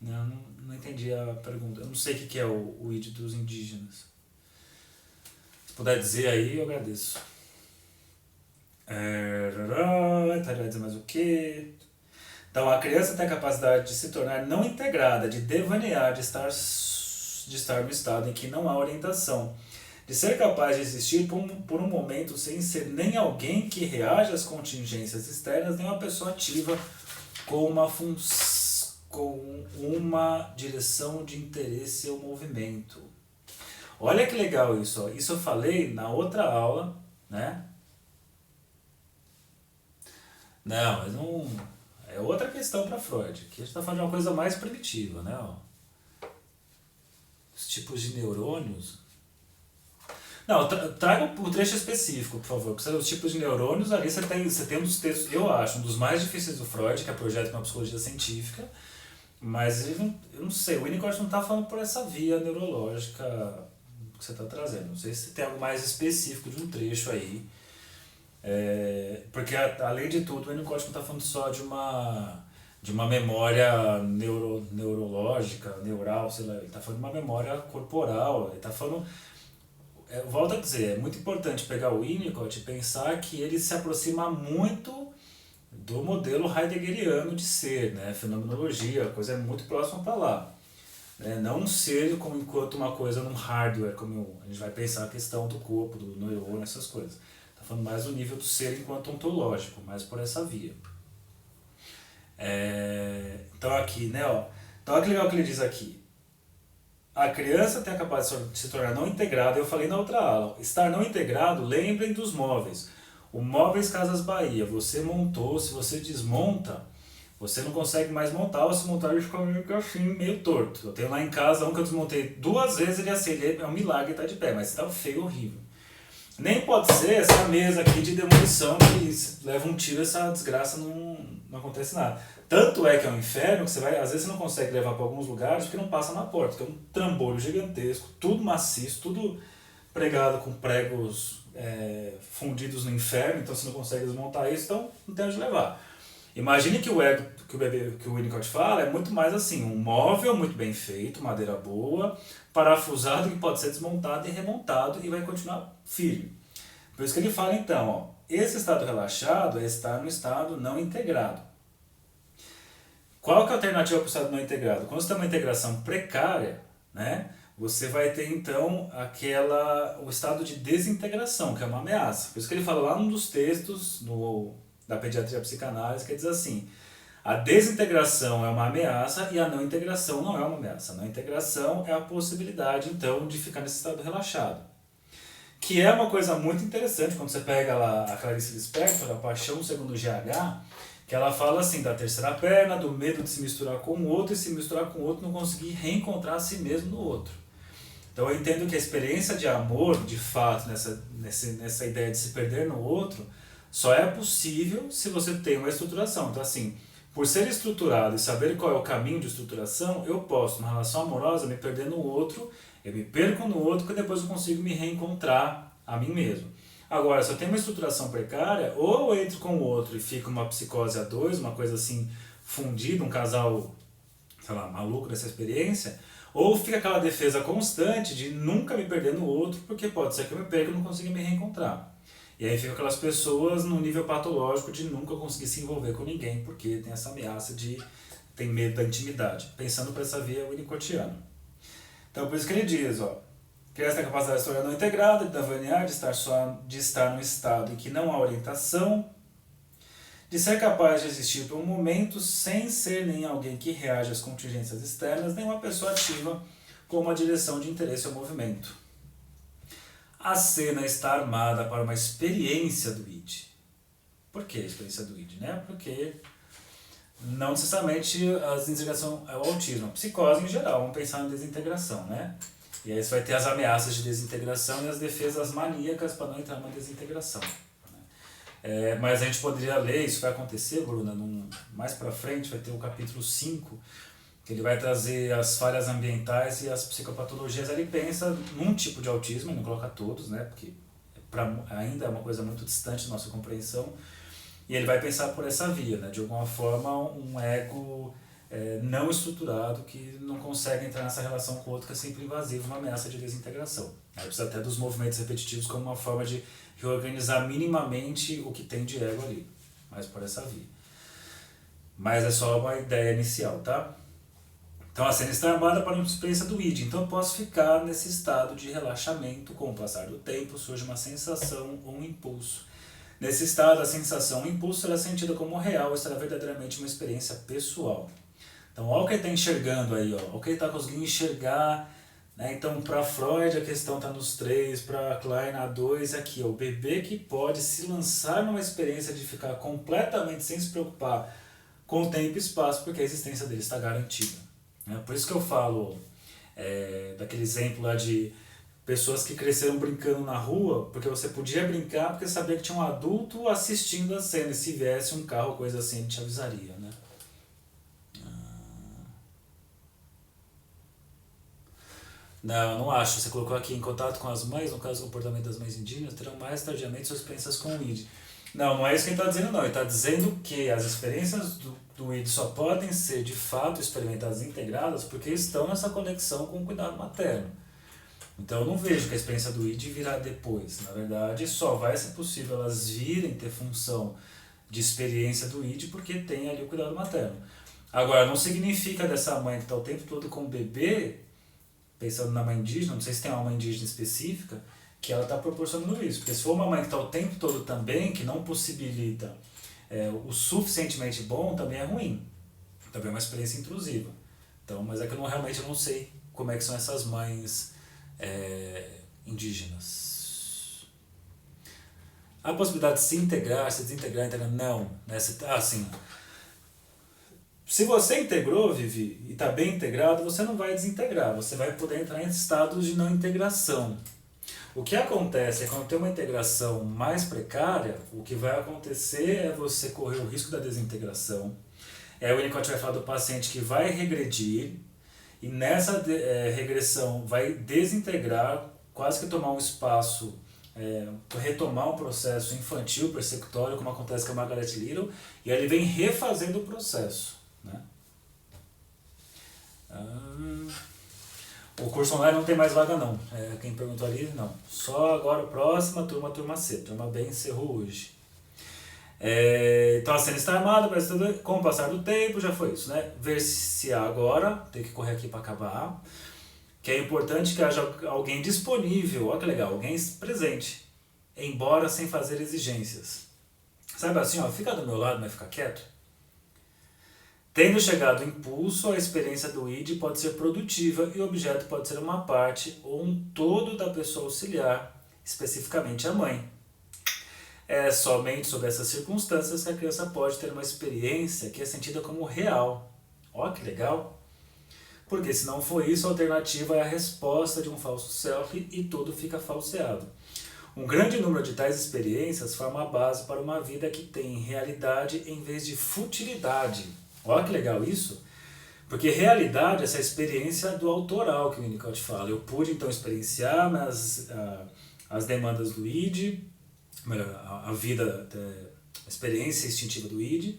A: Não entendi a pergunta. Eu não sei o que é o id dos indígenas. Se puder dizer aí, eu agradeço. Vai dizer mais o quê? Então, a criança tem a capacidade de se tornar não integrada, de devanear, de estar no estado em que não há orientação, de ser capaz de existir por um momento sem ser nem alguém que reage às contingências externas, nem uma pessoa ativa com uma direção de interesse ou movimento. Olha que legal isso, ó. Isso eu falei na outra aula, né? Não, mas não... É outra questão para Freud. Aqui a gente está falando de uma coisa mais primitiva, né? Ó. Os tipos de neurônios... Não, traga o trecho específico, por favor. Porque os tipos de neurônios, ali você tem um dos textos, eu acho, um dos mais difíceis do Freud, que é Projeto para a Psicologia Científica. Mas eu não sei, o Winnicott não está falando por essa via neurológica que você está trazendo. Não sei se tem algo mais específico de um trecho aí. Porque, além de tudo, o Winnicott não está falando só de uma memória neurológica, neural, sei lá. Ele está falando de uma memória corporal. Ele está falando... volto a dizer, é muito importante pegar o Winnicott e pensar que ele se aproxima muito do modelo heideggeriano de ser, né? Fenomenologia, a coisa é muito próxima para lá. Não um ser como enquanto uma coisa num hardware, como a gente vai pensar a questão do corpo, do neurônio, essas coisas. Está falando mais do nível do ser enquanto ontológico, mais por essa via. Então aqui, né? Ó, então olha que legal que ele diz aqui. A criança tem a capacidade de se tornar não integrada, eu falei na outra aula. Estar não integrado, lembrem dos móveis. O Móveis Casas Bahia, você montou, se você desmonta, você não consegue mais montar, ou se montar ele fica meio assim, meio torto. Eu tenho lá em casa um que eu desmontei 2 vezes, ele é um milagre, tá de pé, mas está feio, horrível. Nem pode ser essa mesa aqui de demolição que leva um tiro, essa desgraça não acontece nada. Tanto é que é um inferno que às vezes você não consegue levar para alguns lugares porque não passa na porta, porque é um trambolho gigantesco, tudo maciço, tudo pregado com pregos fundidos no inferno, então você não consegue desmontar isso, então não tem onde levar. Imagine que o Winnicott fala é muito mais assim, um móvel muito bem feito, madeira boa, parafusado que pode ser desmontado e remontado e vai continuar firme. Por isso que ele fala então, ó, esse estado relaxado é estar no estado não integrado. Qual que é a alternativa para o estado não integrado? Quando você tem uma integração precária, né, você vai ter então o estado de desintegração, que é uma ameaça. Por isso que ele fala lá num dos textos da pediatria psicanálise, que diz assim, a desintegração é uma ameaça e a não integração não é uma ameaça. A não integração é a possibilidade então de ficar nesse estado relaxado. Que é uma coisa muito interessante quando você pega lá a Clarice Lispector, A Paixão segundo o GH, que ela fala assim, da terceira perna, do medo de se misturar com o outro, e se misturar com o outro não conseguir reencontrar a si mesmo no outro. Então eu entendo que a experiência de amor, de fato, nessa ideia de se perder no outro, só é possível se você tem uma estruturação. Então assim, por ser estruturado e saber qual é o caminho de estruturação, eu posso, numa relação amorosa, me perder no outro, eu me perco no outro, que depois eu consigo me reencontrar a mim mesmo. Agora, se eu tenho uma estruturação precária, ou eu entro com o outro e fica uma psicose a dois, uma coisa assim, fundida, um casal, sei lá, maluco dessa experiência, ou fica aquela defesa constante de nunca me perder no outro, porque pode ser que eu me perca e não consiga me reencontrar. E aí ficam aquelas pessoas no nível patológico de nunca conseguir se envolver com ninguém, porque tem essa ameaça de tem medo da intimidade, pensando por essa via winnicottiana. Então por isso que ele diz, ó, criança tem a capacidade de história não integrada, de avaliar, de estar num estado em que não há orientação, de ser capaz de existir por um momento sem ser nem alguém que reage às contingências externas, nem uma pessoa ativa com uma direção de interesse ao movimento. A cena está armada para uma experiência do id. Por que a experiência do id? Né? Porque não necessariamente a desintegração é o autismo, a psicose em geral, vamos pensar na desintegração, né? E aí você vai ter as ameaças de desintegração e as defesas maníacas para não entrar numa desintegração. Mas a gente poderia ler, isso vai acontecer, Bruna, mais para frente vai ter o capítulo 5, que ele vai trazer as falhas ambientais e as psicopatologias. Ele pensa num tipo de autismo, ele não coloca todos, né, porque ainda é uma coisa muito distante da nossa compreensão, e ele vai pensar por essa via, né, de alguma forma um ego não estruturado que não consegue entrar nessa relação com o outro, que é sempre invasivo, uma ameaça de desintegração. Aí precisa até dos movimentos repetitivos como uma forma de reorganizar minimamente o que tem de ego ali, mas por essa via. Mas é só uma ideia inicial, tá? Então a cena está armada para uma experiência do id, então eu posso ficar nesse estado de relaxamento. Com o passar do tempo surge uma sensação ou um impulso. Nesse estado, a sensação ou impulso será sentida como real e será verdadeiramente uma experiência pessoal. Então olha o que ele está enxergando aí, ó, o que ele está conseguindo enxergar, né? Então para Freud a questão está nos 3, para Klein a 2, aqui, ó, o bebê que pode se lançar numa experiência de ficar completamente sem se preocupar com o tempo e espaço, porque a existência dele está garantida. Por isso que eu falo daquele exemplo lá de pessoas que cresceram brincando na rua, porque você podia brincar porque sabia que tinha um adulto assistindo a cena, e se viesse um carro, coisa assim, ele te avisaria, né? Não acho. Você colocou aqui em contato com as mães, no caso do comportamento das mães indígenas, terão mais tardiamente suas experiências com o id. Não é isso que ele está dizendo, não. Ele está dizendo que as experiências do id só podem ser, de fato, experimentadas e integradas porque estão nessa conexão com o cuidado materno. Então eu não vejo que a experiência do id virá depois. Na verdade, só vai ser possível elas virem ter função de experiência do id porque tem ali o cuidado materno. Agora, não significa dessa mãe que está o tempo todo com o bebê, pensando na mãe indígena, não sei se tem uma mãe indígena específica, que ela está proporcionando isso. Porque se for uma mãe que está o tempo todo também, que não possibilita o suficientemente bom, também é ruim. Também é uma experiência intrusiva. Então, mas é que eu realmente não sei como é que são essas mães indígenas. A possibilidade de se integrar, se desintegrar, não. Assim, se você integrou, Vivi, e está bem integrado, você não vai desintegrar, você vai poder entrar em estados de não integração. O que acontece é que quando tem uma integração mais precária, o que vai acontecer é você correr o risco da desintegração. O Winnicott vai falar do paciente que vai regredir, e nessa regressão vai desintegrar, quase que tomar um espaço, retomar um processo infantil, persecutório, como acontece com a Margaret Little, e aí ele vem refazendo o processo. Né? O curso online não tem mais vaga não, quem perguntou ali, não. Só agora, próxima turma C, turma B encerrou hoje. Então a cena está armada, mas com o passar do tempo já foi isso, né? Ver se há agora, tem que correr aqui para acabar, que é importante que haja alguém disponível, olha que legal, alguém presente, embora sem fazer exigências. Sabe assim, ó, fica do meu lado, mas fica quieto. Tendo chegado o impulso, a experiência do id pode ser produtiva e o objeto pode ser uma parte ou um todo da pessoa auxiliar, especificamente a mãe. É somente sobre essas circunstâncias que a criança pode ter uma experiência que é sentida como real. Ó, que legal! Porque se não for isso, a alternativa é a resposta de um falso self e tudo fica falseado. Um grande número de tais experiências forma a base para uma vida que tem realidade em vez de futilidade. Olha que legal isso! Porque realidade é essa experiência do autoral que o Winnicott fala. Eu pude então experienciar as demandas do id, a vida, a experiência instintiva do id,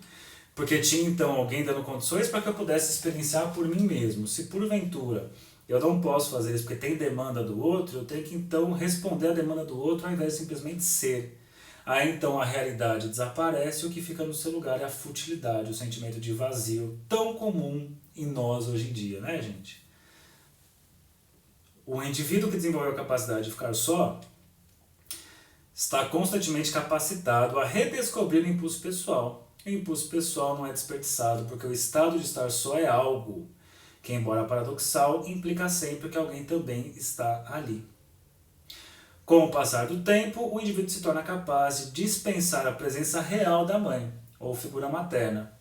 A: porque tinha então alguém dando condições para que eu pudesse experienciar por mim mesmo. Se porventura eu não posso fazer isso porque tem demanda do outro, eu tenho que então responder à demanda do outro ao invés de simplesmente ser. Aí então a realidade desaparece e o que fica no seu lugar é a futilidade, o sentimento de vazio tão comum em nós hoje em dia, né, gente? O indivíduo que desenvolveu a capacidade de ficar só está constantemente capacitado a redescobrir o impulso pessoal. O impulso pessoal não é desperdiçado porque o estado de estar só é algo que, embora paradoxal, implica sempre que alguém também está ali. Com o passar do tempo, o indivíduo se torna capaz de dispensar a presença real da mãe, ou figura materna.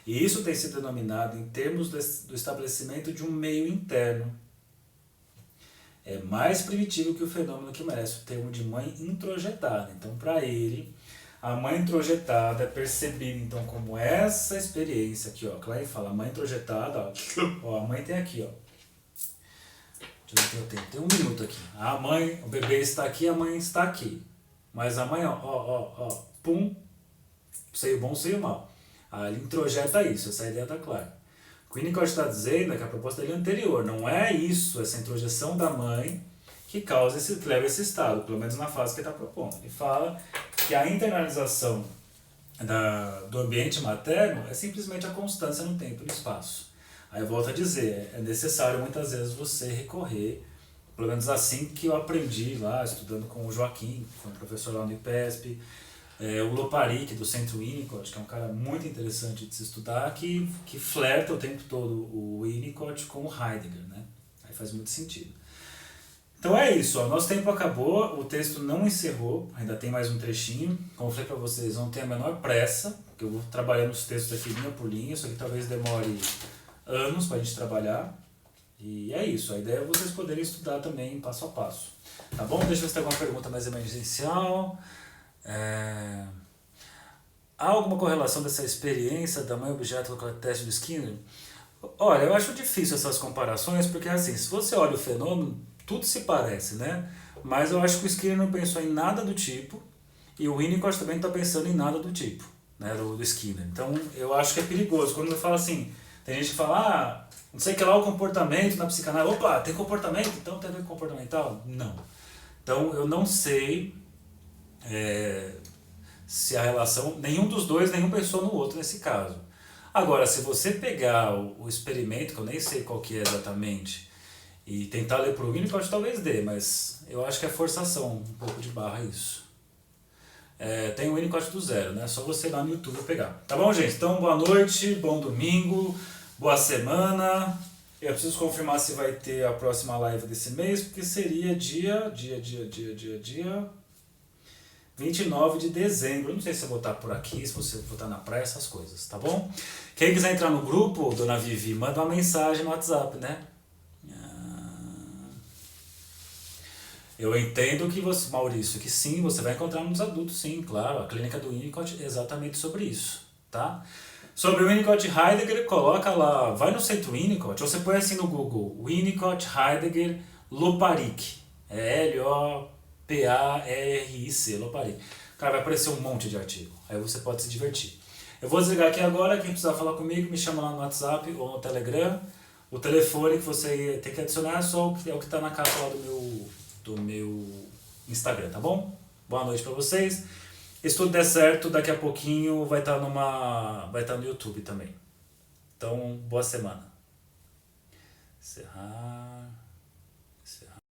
A: E isso tem sido denominado em termos do estabelecimento de um meio interno. É mais primitivo que o fenômeno que merece o termo de mãe introjetada. Então, para ele, a mãe introjetada é percebida então como essa experiência aqui, ó. Clay fala, a mãe introjetada, ó, a mãe tem aqui, ó. Deixa eu ver o tempo, tem 1 minuto aqui. A mãe, o bebê está aqui, a mãe está aqui. Mas a mãe, ó, pum, seio bom, seio mal. Aí ele introjeta isso, essa é a ideia da Clara. O que o Winnicott está dizendo é que a proposta dele é anterior, não é isso, essa introjeção da mãe que que leva a esse estado, pelo menos na fase que ele está propondo. Ele fala que a internalização do ambiente materno é simplesmente a constância no tempo e no espaço. Aí eu volto a dizer, é necessário muitas vezes você recorrer, pelo menos assim que eu aprendi lá, estudando com o Joaquim, que foi um professor lá no IPESP, o Loparik, do Centro Winnicott, que é um cara muito interessante de se estudar, que flerta o tempo todo o Winnicott com o Heidegger, né? Aí faz muito sentido. Então é isso, ó, nosso tempo acabou, o texto não encerrou, ainda tem mais um trechinho. Como eu falei para vocês, não tem a menor pressa, porque eu vou trabalhando os textos aqui linha por linha, isso aqui talvez demore anos para a gente trabalhar. E é isso, a ideia é vocês poderem estudar também passo a passo. Tá bom? Deixa eu ver se tem alguma pergunta mais emergencial. Há alguma correlação dessa experiência da mãe objeto com o teste do Skinner? Olha, eu acho difícil essas comparações, porque assim, se você olha o fenômeno, tudo se parece, né? Mas eu acho que o Skinner não pensou em nada do tipo, e o Winnicott também não está pensando em nada do tipo, né, do Skinner. Então eu acho que é perigoso. Quando eu falo assim, tem gente que fala, não sei o que lá o comportamento na psicanálise, opa, tem comportamento, então tem a ver com comportamental? Não. Então eu não sei se a relação, nenhum dos dois, nenhum pensou no outro nesse caso. Agora, se você pegar o experimento, que eu nem sei qual que é exatamente, e tentar ler para o Winnicott, talvez dê, mas eu acho que é forçação, um pouco de barra isso. Tem o Winnicott do zero, né? Só você ir lá no YouTube pegar. Tá bom, gente? Então, boa noite, bom domingo, boa semana. Eu preciso confirmar se vai ter a próxima live desse mês, porque seria dia 29 de dezembro. Eu não sei se eu vou estar por aqui, se você vou estar na praia, essas coisas, tá bom? Quem quiser entrar no grupo, Dona Vivi, manda uma mensagem no WhatsApp, né? Eu entendo que você, Maurício, que sim, você vai encontrar nos adultos, sim, claro. A clínica do Winnicott é exatamente sobre isso, tá? Sobre o Winnicott Heidegger, coloca lá, vai no Centro Winnicott, ou você põe assim no Google, Winnicott Heidegger Loparik. É L-O-P-A-R-I-C, Loparik. Cara, vai aparecer um monte de artigo, aí você pode se divertir. Eu vou desligar aqui agora, quem precisar falar comigo, me chama lá no WhatsApp ou no Telegram. O telefone que você tem que adicionar é só o que está na capa lá do meu Instagram, tá bom? Boa noite pra vocês. Se tudo der certo, daqui a pouquinho vai estar no YouTube também. Então, boa semana. Encerrar.